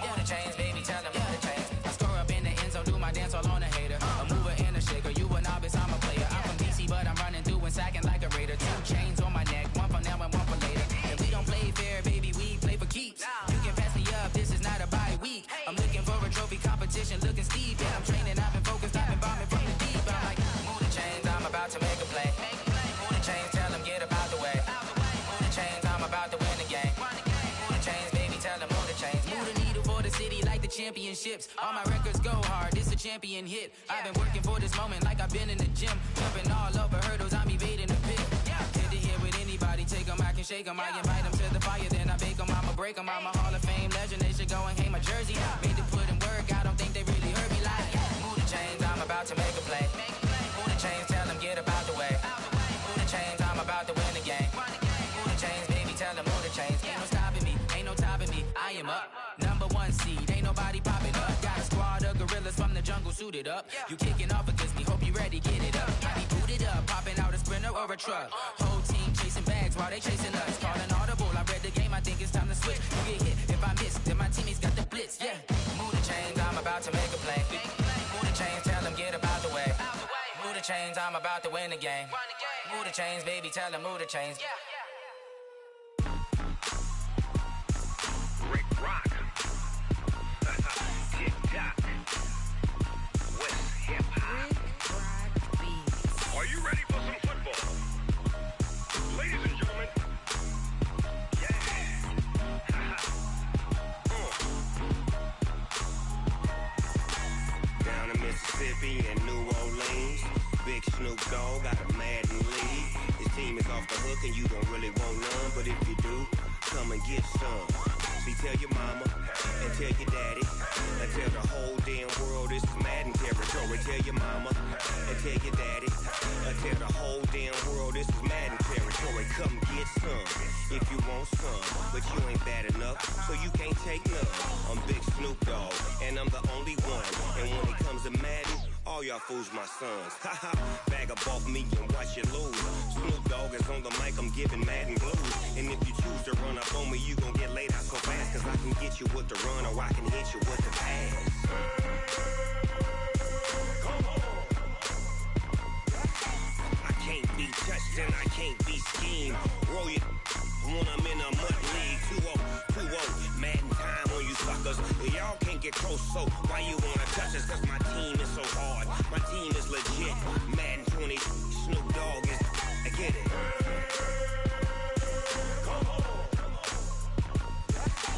Move the chains, baby, tell them move the chains. I score up in the end zone, do my dance all on a hater. A mover and a shaker, you a novice, I'm a player. I'm from DC, but I'm running through and sacking like a raider. 2 chains on my neck, one for now and one for later. If we don't play fair, baby, we play for keeps. You can pass me up, this is not a bye week. I'm looking for a trophy competition, looking steep. Yeah, I'm training, I've been focused, I've been bombing from the deep. I'm like, move the chains, I'm about to make a play. Move the chains, tell them get up out the way. Move the chains, I'm about to win the game. Move the chains, baby, tell them move the chains. Move the needle for the city like the championships. All my records go hard, this a champion hit. I've been working for this moment like I've been in the gym. Jumping all over hurdles, I'm evading the pit. Hit to hit with anybody, take them, I can shake them. I invite them to the fire, then I bake them, I'ma break them. I'm a Hall of Fame legend, they should go and hang my jersey. Made to put in work, I don't think they really heard me like. Move the chains, I'm about to make a play. Move the chains, tell them get up out the way. Move the chains, I'm about to win the game. Move the chains, baby, tell them move the chains. Ain't no stopping me, ain't no topping me. I am up, #1 seed, ain't nobody popping up. Got a squad of gorillas from the jungle suited up. You kicking off against me, hope you ready, get it up. I be booted up, popping out a Sprinter or a truck. Whole team chasing bags while they chasing us. Calling audible, I read the game, I think it's time to switch. You get hit, if I miss, then my teammates got the blitz, yeah. Move the chains, I'm about to make a play. Move the chains, tell them get up out the way. Move the chains, I'm about to win the game. Move the chains, baby, tell them move the chains. Rick Rock. TikTok. West Hip Hop. Are you ready for some football? Ladies and gentlemen. Yeah. Down in Mississippi and New Orleans, Big Snoop Dogg got a Madden lead. His team is off the hook and you don't really want none, but if you do, come and get some. See, tell your mama and tell your daddy and tell the whole damn world this is Madden territory. Tell your mama and tell your daddy and tell the whole damn world this is Madden territory. Come get some if you want some, but you ain't bad enough, so you can't take none. I'm Big Snoop Dogg and I'm the only one, and when it comes to Madden, all y'all fools my sons. Haha, bag up off me and watch you lose. Snoop Dogg is on the mic, I'm giving Madden blues. And if you choose to run up on me, you gon' get laid out so fast, cause I can get you with the run or I can hit you with the pass. I can't be touched and I can't be schemed. Roll you when I'm in a mud league. 2-0, Madden time on you suckers. Y'all can't get close, so why you wanna touch us? Cause my team is so hard, my team is legit. Madden 20, Snoop Dogg is, I get it.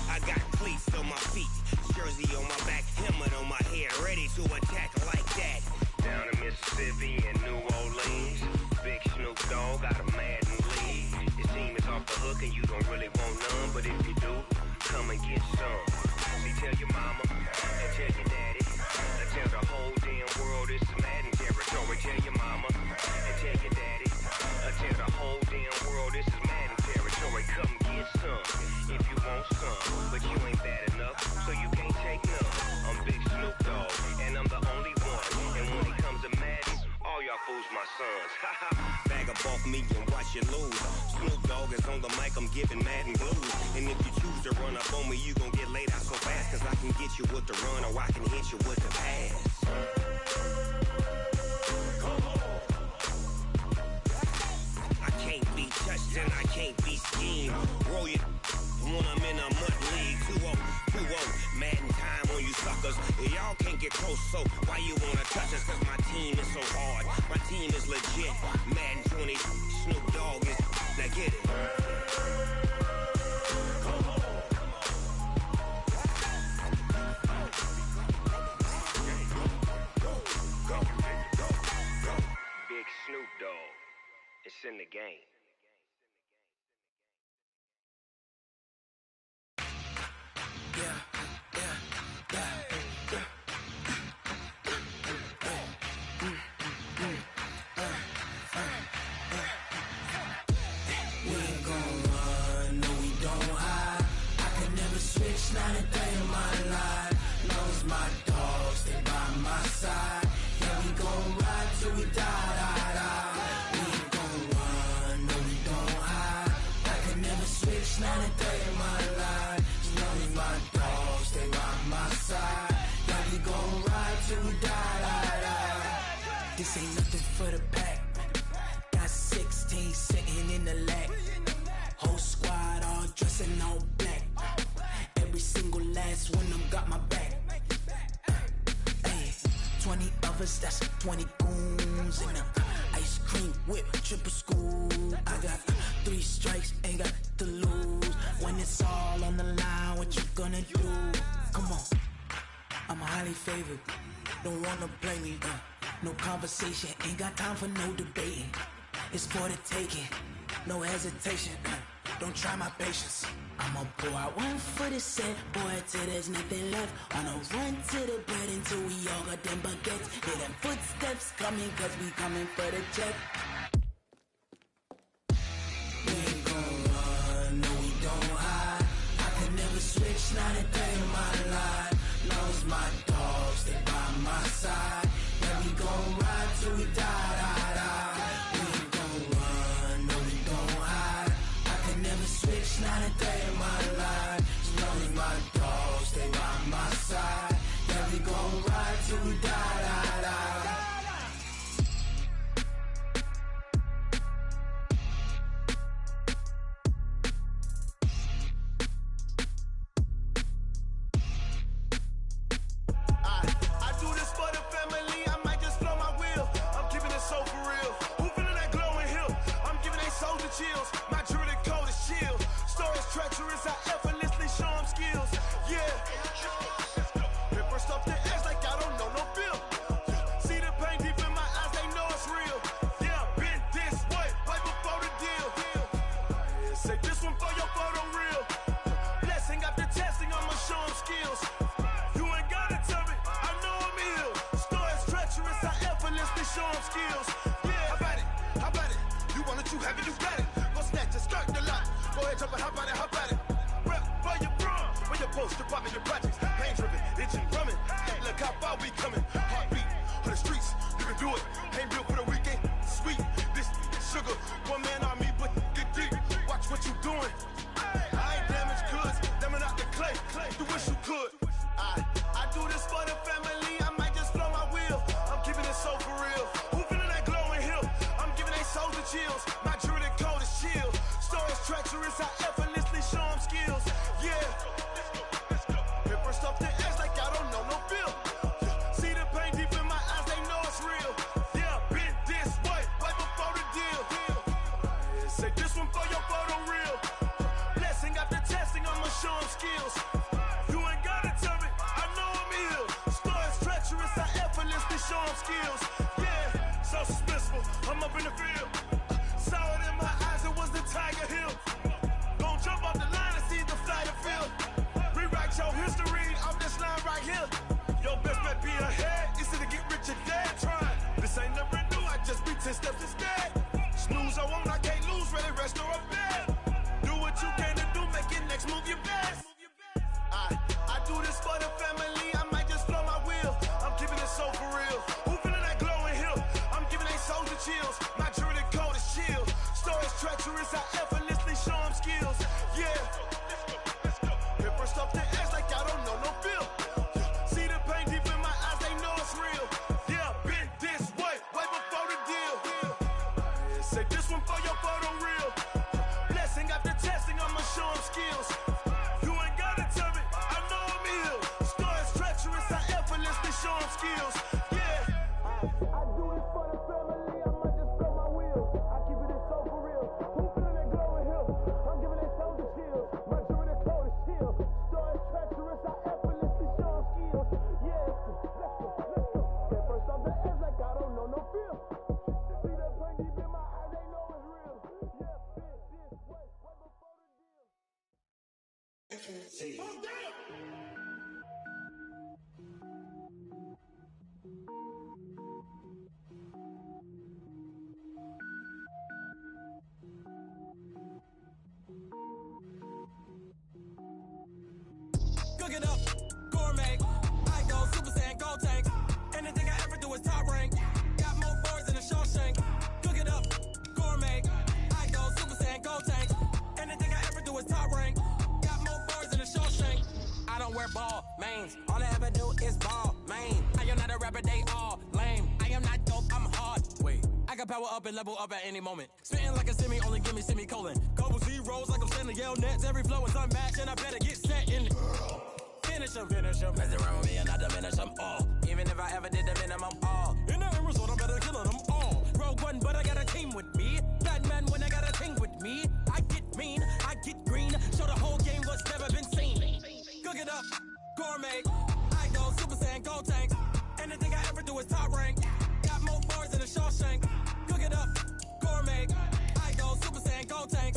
I got cleats on my feet, jersey on my back, helmet on my head, ready to attack like that. Down in Mississippi and New Orleans, Big Snoop Dogg got a Madden lead. His team is off the hook and you don't really want none, but if you do, come and get some. See, tell your mama and tell your daddy and tell the whole damn world this is Madden territory. Tell your mama and tell your daddy Tell the whole damn world this is Madden territory. Come get some if you want some, but you ain't bad enough, so you can't take none. I'm Big Snoop Dogg, and I'm the only one. And when it comes to Madden, all y'all fools my sons. Bag up off me and watch you lose. Snoop Dogg is on the mic, I'm giving Madden blues. And if you choose to run up on me, you gon' get laid out so fast. Cause I can get you with the run or I can hit you with the pass. I can't be touched and I can't be schemed. Roll you when I'm in a mud league. 2-0, Madden time on you suckers. Y'all can't get close, so why you wanna touch us? Cause my team is so hard, my team is legit. Madden 20, Snoop Dogg is, now get it. Big Snoop Dogg, it's in the game. Not a day in my life. Knows my dogs, they by my side. Yeah, we gon' ride till we die. We ain't gon' run, no, we don't hide. I can never switch, not a day in my life. Knows my dogs, they by my side. Yeah, we gon' ride till we die. This ain't nothing for the pack. Got 16 sitting in the lag. Whole squad all dressing all black. Every single last one of them got my back. 20 of us, that's 20 goons. And ice cream whip, triple school. I got 3 strikes, ain't got to lose. When it's all on the line, what you gonna do? Come on, I'm highly favored. Don't wanna blame me, no conversation, ain't got time for no debating. It's for the taking, no hesitation. Don't try my patience. I'ma pour out one for the set, boy, till there's nothing left. On a run to the bread until we all got them baguettes. Hear them footsteps coming, cause we coming for the check. We ain't gon' run, no, we don't hide. I can never switch, not a day in my life. Knows my dogs, they by my side. Yeah, we gon' ride till we die. We ain't gon' run, no, we don't hide. I can never switch, not a day in my life. Knows my dogs, they by my side. Yeah, we gon' ride till we die. I do this for the family, I might just blow my wheel. I'm keeping it so for real. Who feeling that glowing hill? I'm giving they soldier chills. My jewelry code is chill. Stories treacherous, I effortlessly show them skills. Yeah. Paper stuff the edge like I don't know no bill. See the pain deep in my eyes, they know it's real. Yeah, been this way, right before the deal. Say this one for your photo reel. Blessing after testing, I'ma show them skills. You ain't gotta tell me, I know I'm ill. Stories treacherous, I effortlessly show them skills. Yeah, how about it? You want it, you have it, you got it. Go snatch it, skirt the lot. Go ahead, jump it, how about it? Rep for your bra, for your post, department, your projects. Pain driven, itching, drumming. Hey, look how far we coming. Heartbeat on the streets, you can do it. Ain't built for the weekend. Sweet, this sugar, one man army, but get deep. Watch what you doing. I ain't damaged goods, damn out the clay. You wish you could. I do this for the family, I might just blow my wheel. I'm keeping it so for real. Who feeling that glowing hill? I'm giving they soldier chills. My jewelry code is chill. Stories treacherous, I effortlessly show them skills. Yeah. Paper stuff the edge like I don't know no bill. See the pain deep in my eyes, they know it's real. Yeah, been this way, right before the deal. Say this one for your photo reel. Blessing after testing, I'ma show them skills. You ain't gotta tell me, I know I'm ill. Stories treacherous, I effortlessly show them skills. Yeah, so suspenseful, I'm up in the field. Saw it in my eyes, it was the Tiger Hill. Gon' jump off the line and see the flight of field. Rewrite your history off this line right here. Your best bet be ahead, easy to get rich or dead trying. This ain't never new, I just be 10 steps instead. Snooze, I won't skills. Yeah. I do this for the family, I might just blow my wheels. I keep it in soul for real. Who feeling that glowing hill? I'm giving that soldier chills. My jewelry that cold is chill. Story treacherous, I effortlessly show them skills. Yeah, let's go. Get first off the edge like I don't know no fear. See that pain deep in my eyes, they know it's real. Yeah, bitch, this way, right before the deal. Cook it up, gourmet. I go Super Saiyan, gold tank. Anything I ever do is top rank. Got more boards than a Shawshank. Cook it up, gourmet. I go Super Saiyan, gold tank. Anything I ever do is top rank. Got more boards than a Shawshank. I don't wear ball mains. All I ever do is ball main. I am not a rapper, they all lame. I am not dope, I'm hard. Wait, I can power up and level up at any moment. Spitting like a semi, only give me semicolon. Couple zeros like I'm sending yell nets. Every flow is unmatched and I better get set in. Finish them. Mess around with me and I diminish them all. Even if I ever did the minimum all. In the end result, I'm better killing them all. Rogue One, but I got a team with me. Batman when I got a team with me. I get mean, I get green. Show the whole game what's never been seen. Cook it up, gourmet. I go Super Saiyan, gold tank. Anything I ever do is top rank. Got more bars than a Shawshank. Cook it up, gourmet. I go Super Saiyan, gold tank.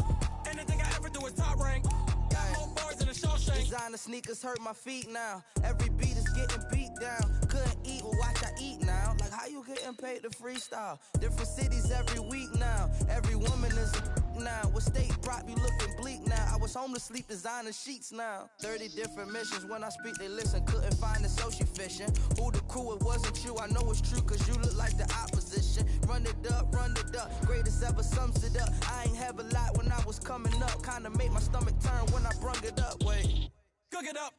Anything I ever do is top rank. Got more bars than a Shawshank. Designer sneakers hurt my feet now. Every beat is getting beat down. Couldn't eat, well watch I eat now. Like how you getting paid to freestyle? Different cities every week now. Every woman is a now. With state prop you looking bleak now. I was home to sleep designer sheets now. 30 different missions. When I speak they listen. Couldn't find it so she fishing. Who the crew, it wasn't you. I know it's true cause you look like the opposition. Run it up. Greatest ever sums it up. I ain't have a lot when I was coming up. Kinda made my stomach turn when I brung it up. Wait. Cook it up,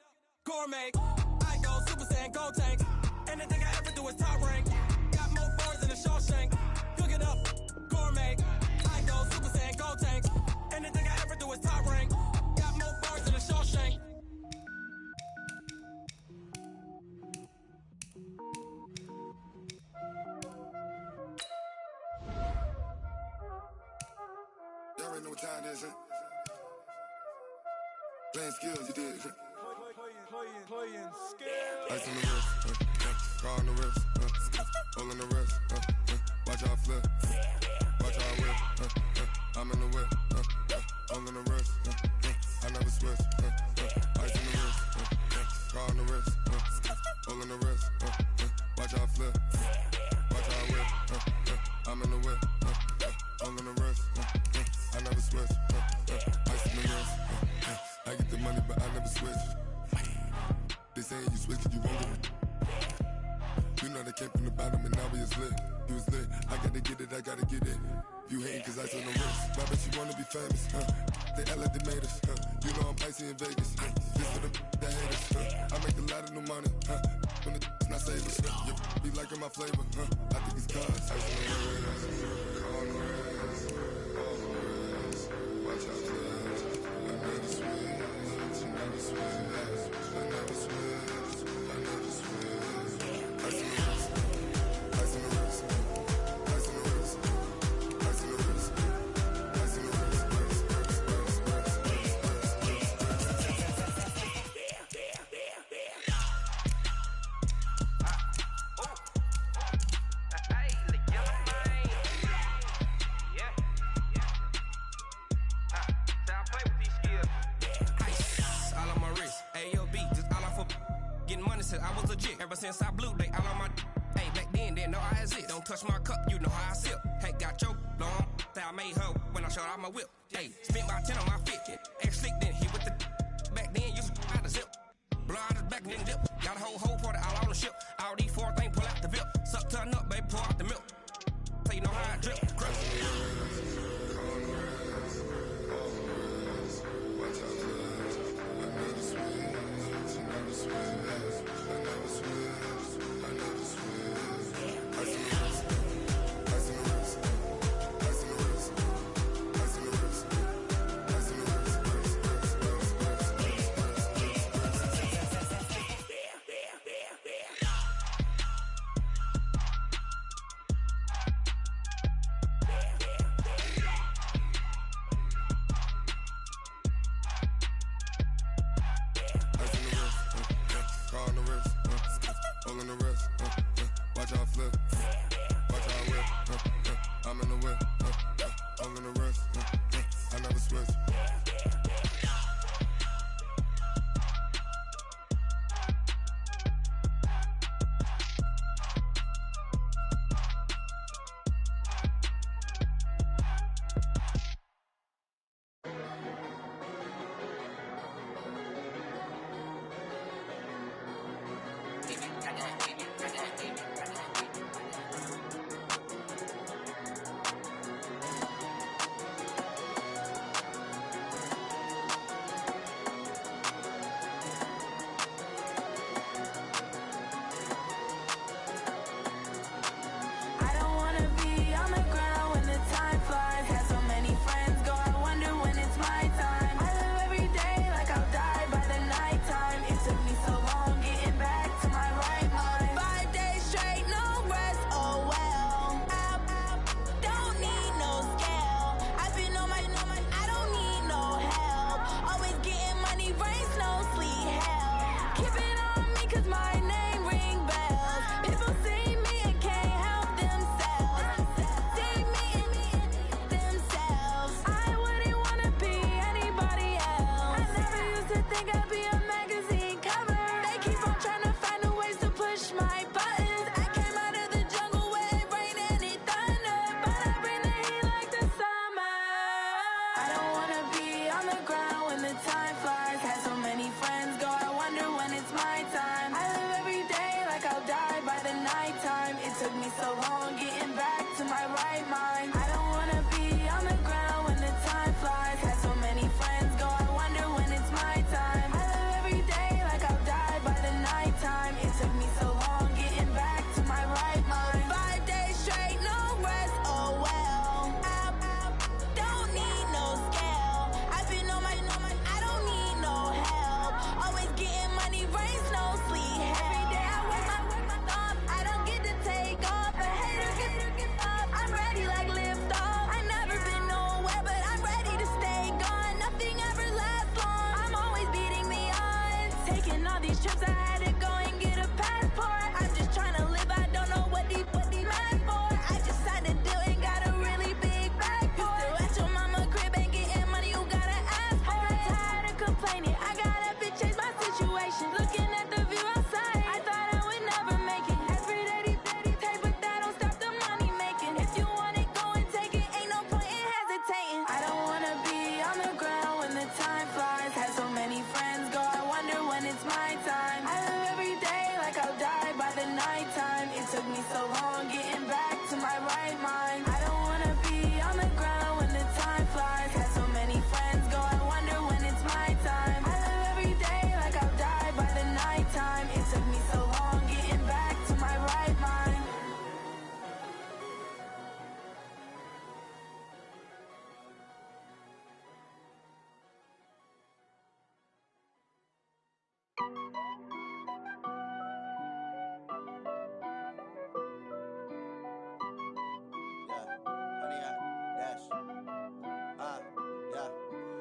gourmet. I go Super Saiyan, gold tank. Anything I ever do is top rank. Got more bars than a Shawshank. Cook it up, gourmet. I go Super Saiyan, gold tank. Anything I ever do is top rank. Got more bars than a Shawshank. Y'all already know what time it is, huh? Playing skills, you did. Playing skills. Ice on the wrist, car on the wrist, hole in the wrist, watch how I flip, watch how I whip, I'm in the whip, hole in the wrist, I never switch, ice on the wrist, car on the wrist, hole in the wrist, watch how I flip, watch how I whip, I'm in the whip, hole in the wrist, I never switch, ice on the wrist, I get the money but I never switch. They saying you switch, you won't get it. You know they came from the bottom and now we is lit. You was lit, I gotta get it, I gotta get it. You hating cause ice on the wrist. Why bet you wanna be famous, They act like they made us, You know I'm icy in Vegas, Just for the that hate us, I make a lot of new money, When the not save us, Be liking my flavor, I think it's cause ice on the wrist, on the wrist, on the wrist. Watch out, cause I never switch, I never switch. I never switch, I never switch. Ice on the wrist, ice on the wrist, ice on the wrist, ice on the wrist, ice on the I was legit. Ever since I blew, they all on my hey, back then, didn't know I exist. Don't touch my cup, you know how I sip. Hey, got your long, say I made her when I showed out my whip. Hey, spent my 10 on my fit. Ex slick, then hit with the back then, used to out the zip. Blow out his back, then dip. Got a whole party all on the ship. All these four things, pull out the VIP. Suck, turn up, baby, pour out the milk. So you know how I drip. Crush. Watch out flip. Watch out whip. I'm in the whip. I'm in the wrist. I never switch.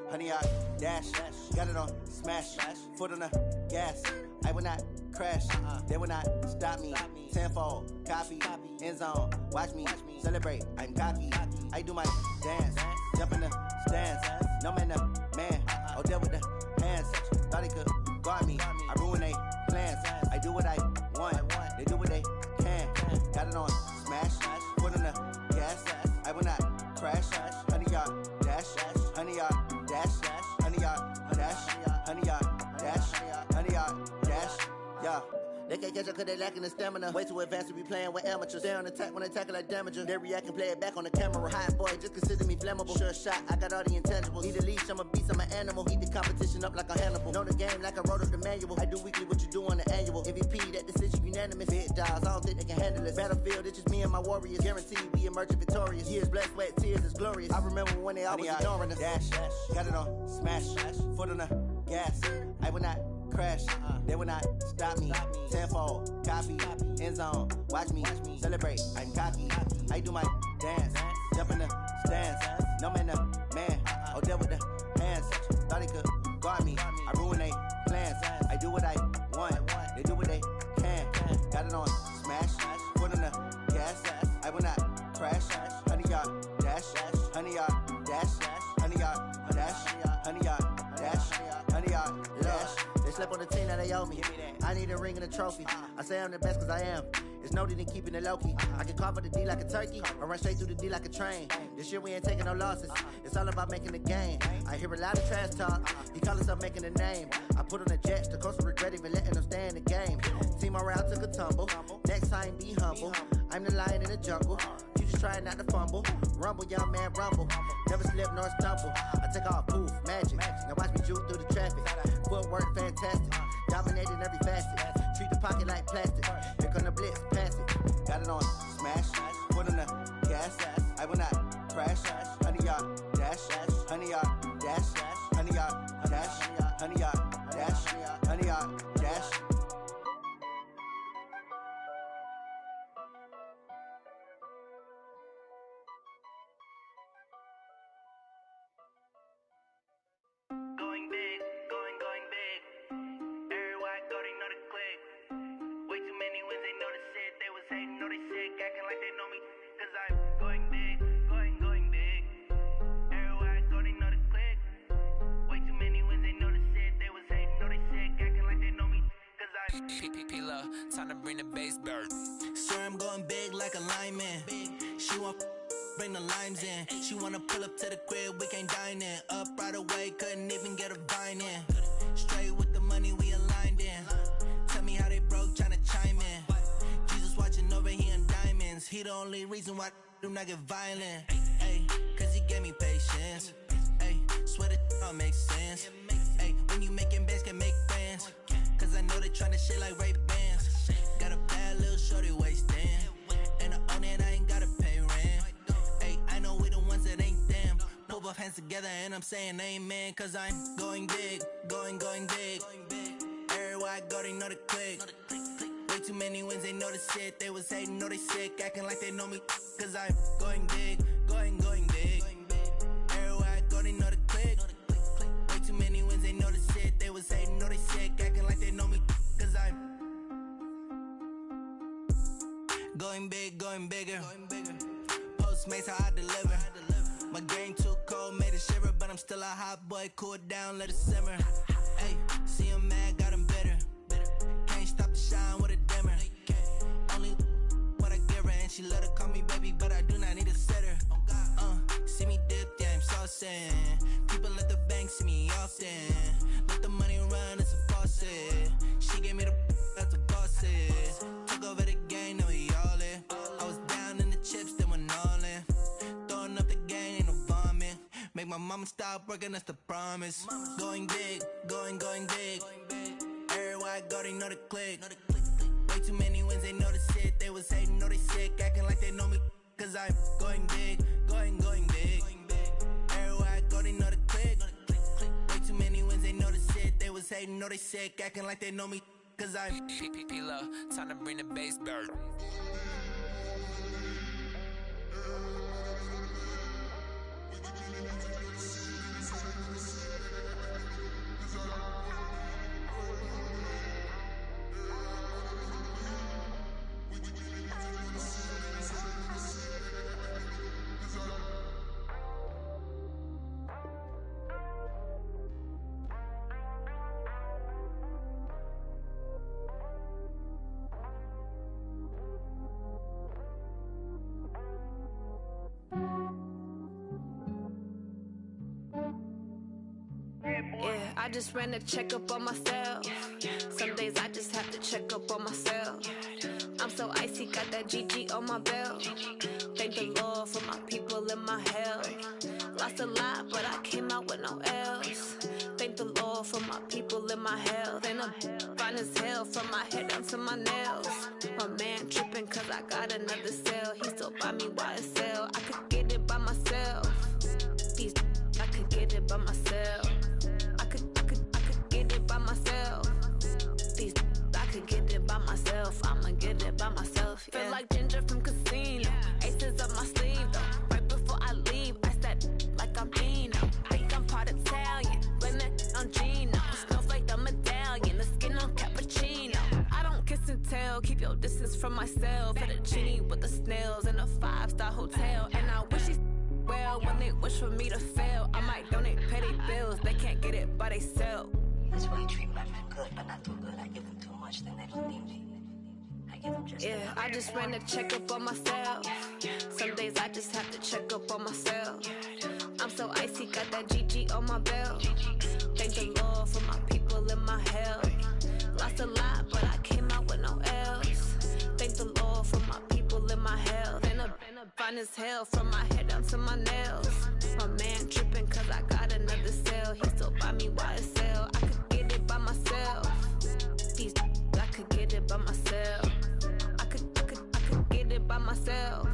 Honey, I dash, got it on smash, foot on the gas. I will not crash, they will not stop me. Tenfold, copy, end zone, watch me celebrate. I'm cocky, I do my dance, jump in the stands. No man, man, oh there with the hands. Thought he could guard me, I ruin they plans. I do what I want, they do what they can. Got it on smash, foot on the gas. I will not crash, honey, y'all dash, honey, y'all dash, honey, y'all dash, honey, y'all dash, honey, y'all dash, yeah. They can't catch up cause they lacking the stamina. Way too advanced to be playing with amateurs. Stay on attack when they tackle like damager. They react and play it back on the camera. Hot boy, just consider me flammable. Sure shot, I got all the intangibles. Need a leash, I'm a beast, I'm an animal. Eat the competition up like a Hannibal. Know the game like I wrote up the manual. I do weekly what you do on the annual. MVP, that decision unanimous. Big dogs, I don't think they can handle this. Battlefield, it's just me and my warriors. Guaranteed we emerge victorious. Years, blood, sweat, tears, is glorious. I remember when they always ignoring us. Dash, got it on smash, foot on the gas. I will not crash, they will not stop me. Tenfold, copy, end zone, watch me celebrate. I'm cocky, I do my dance, jump in the stands. No man, man, oh there with the hands. Thought he could guard me, I ruin they plans. I do what I want, they do what they can. Got it on smash, foot on the slept on the team that they owe me. I need a ring and a trophy. I say I'm the best cause I am. It's no need in keeping it low-key. I can carve up the D like a turkey or run straight through the D like a train. This year we ain't taking no losses. It's all about making the game. I hear a lot of trash talk. He call himself making a name. I put on the Jets. The coach will regret even letting them stay in the game. Team morale took a tumble. Next time be humble. I'm the lion in the jungle. You just try not to fumble. Rumble, young man, rumble. Never slip nor stumble. I take off, poof, magic. Now watch me juke through the traffic. Footwork fantastic. Dominating every facet. Treat the pocket like plastic. Here come the blitz, pass it. Got it on smash. Put on the gas. I will not crash. 100-yard dash. 100-yard dash. 100-yard dash. 100-yard dash. 100-yard dash. Going big, going big. Everywhere I go, they know the click. Way too many wins, they know the shit. They was hating, know they sick, acting like they know me. Cause I'm going big, going big. Everywhere I go, they know the click. Way too many wins, they know the shit. They was hating, know they sick, acting like they know me. Cause I'm P-P-P-Love, time to bring the bass bird. Swear I'm going big like a lineman. She want bring the limes in. She wanna pull up to the crib, we can't dine in. Up right away, couldn't even get a vine in. Straight with the money we aligned in. Tell me how they broke, tryna chime in. Jesus watching over here in diamonds. He the only reason why do not get violent. Ay, cause he gave me patience. Ay, swear that all makes sense. Ay, when you making bands can make friends. Cause I know they tryna shit like Ray Bans. Got a bad little shorty wasting. And I own it, I ain't gotta pay rent. Ay, I know we the ones that ain't them. Pull both hands together and I'm saying amen. Cause I'm going big, going big. Everywhere I go, they know the click. Way too many wins, they know the shit. They was hating, know they sick, acting like they know me. Cause I'm going big, going big. Everywhere I go, they know the click. Way too many wins, they know the shit. They was hating, know they sick, acting like they know me. Cause I'm going big, going bigger. Postmates how I deliver. My game too cold, made it shiver, but I'm still a hot boy. Cool it down, let it simmer. Hey, see him mad, got him bitter. Can't stop the shine with a dimmer. Only what I give her, and she let her call me baby, but I do not need a sitter. See me dip, yeah, I'm saucing. People at the bank see me often. Let the money run, it's a faucet. She gave me the that's a boss is. Took over the game, now we all in. I was down in the chips, then went all in. Throwing up the game, ain't no vomit. Make my mama stop working, that's the promise. Going big, going big. Everywhere I go, they know the click. Way too many wins, they know the shit. They was hating, know they sick, acting like they know me. Cause I'm going big, going big. Everywhere I go, they know the click. Way too many wins, they know the shit. They was hating, know they sick, acting like they know me. Cause I'm P-P-P-Love, time to bring the bass bird. Yeah, I just ran a checkup on myself. Some days I just have to check up on myself. I'm so icy, got that GG on my belt. Thank the Lord for my people and my health. Lost a lot, but I came out with no else. Thank the Lord for my people and my health. And I'm fine as hell from my head down to my nails. My man tripping cause I got another cell. He still buy me YSL. I could get it by myself. These I could get it by myself. I could get it by myself. These I could get it by myself. I'ma get it by myself. Yeah. Feel like Ginger from Casino. Aces up my sleeve though. Right before I leave, I said like I'm Dino. Think I'm part Italian. Blame it on Gino. Snowflake the medallion. The skin on cappuccino. I don't kiss and tell. Keep your distance from myself. For the genie with the snails in a 5-star hotel. And I wish he's well when they wish for me to fail. I might donate, pay their bills. They can't get it by themselves. That's why I treat my men good, but not too good. I give them too much, then they don't need me. I give them just enough. I just ran a checkup on myself. Some days I just have to check up on myself. I'm so icy, got that GG on my belt. Thank the Lord for my people in my hell. Lost a lot, but I came out with no L's. Thank the Lord for my people in my hell. Been a fine as hell from my head down to my nails. My man tripping cause I got another cell. He still buy me YSL. I could get it by myself. These I could get it by myself. I could get it by myself.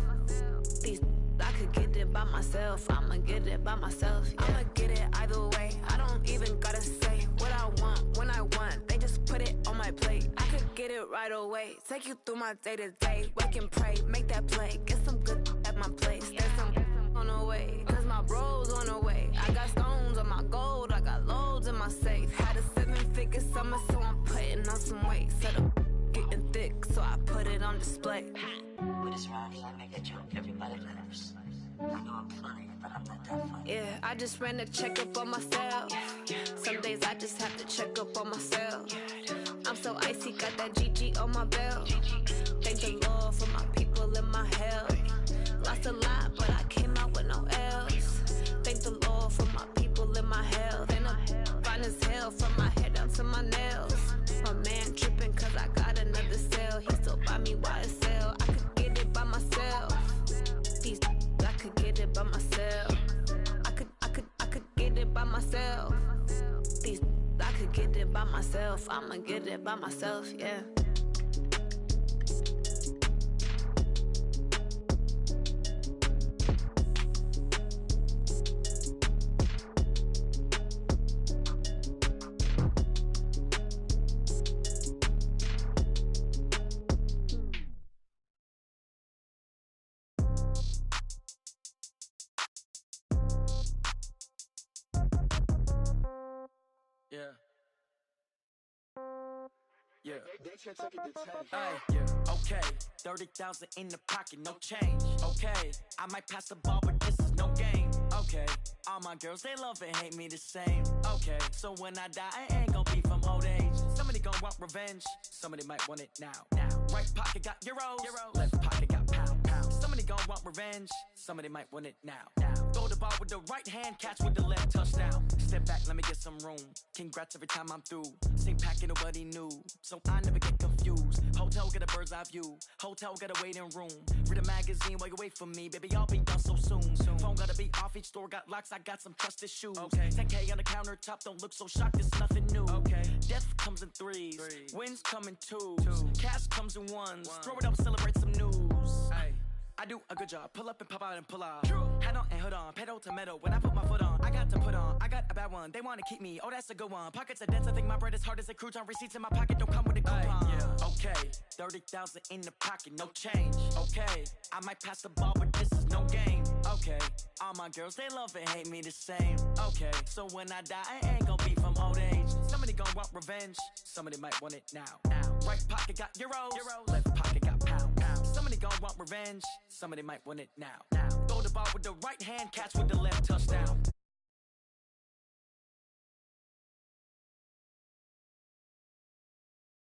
These I could get it by myself. I'ma get it by myself. Yeah. I'ma get it either way. I don't even gotta say what I want when I want. They just put it on my plate. I could get it right away. Take you through my day to day. Wake and pray, make that play. Get some good at my place. There's some on the way. Cause my bro's on the way. I got stones on my gold. I got loads in my safe. Had a 7-figure summer, so I'm putting on some weight. Set up getting thick, so I put it on display. With this round here, I make a joke. Everybody laughs. I know I'm funny, but I'm not that funny. Yeah, I just ran a checkup on myself. Some days I just have to check up on myself. I'm so icy, got that GG on my belt. Thank the Lord for my people in my hell. Lost a lot, but I came out with no L's. Thank the Lord for my people in my hell. Then I'm fine as hell from my head down to my nails. My man tripping cause I got another cell. He still buy me YSL. I could get it by myself. These I could get it by myself. I could get it by myself. These I could get it by myself. I'ma get it by myself, yeah. Okay, 30,000 in the pocket, no change. Okay, I might pass the ball, but this is no game. Okay, all my girls, they love and hate me the same. Okay, so when I die, I ain't gon' be from old age. Somebody gon' want revenge, somebody might want it now. Right pocket got euros, left pocket got pounds. Somebody gon' want revenge, somebody might want it now. Throw the ball with the right hand, catch with the left, touchdown. Step back, let me get some room. Congrats every time I'm through. Same packet, nobody knew, so I never get confused. Hotel get a bird's eye view. Hotel got a waiting room. Read a magazine while you wait for me, baby. I'll be done so soon. Phone gotta be off. Each store got locks. I got some trusted shoes. 10K on the countertop. Don't look so shocked. It's nothing new. Death comes in threes. Wins come in twos. Cash comes in ones. Throw it up, celebrate some news. I do a good job. Pull up and pop out and pull out. Head on and hood on. Pedal to metal. When I put my foot on, I got to put on. I got a bad one. They want to keep me. Oh, that's a good one. Pockets are dense. I think my bread is hard as a crouton. Receipts in my pocket don't come with a coupon. Okay, 30,000 in the pocket, no change. Okay, I might pass the ball, but this is no game. Okay, all my girls, they love and hate me the same. Okay, so when I die, I ain't gon' be from old age. Somebody gon' want revenge. Somebody might want it now. Right pocket got euros. Left pocket got pounds. Somebody gon' want revenge. Somebody might want it now. Throw the ball with the right hand, catch with the left, touchdown.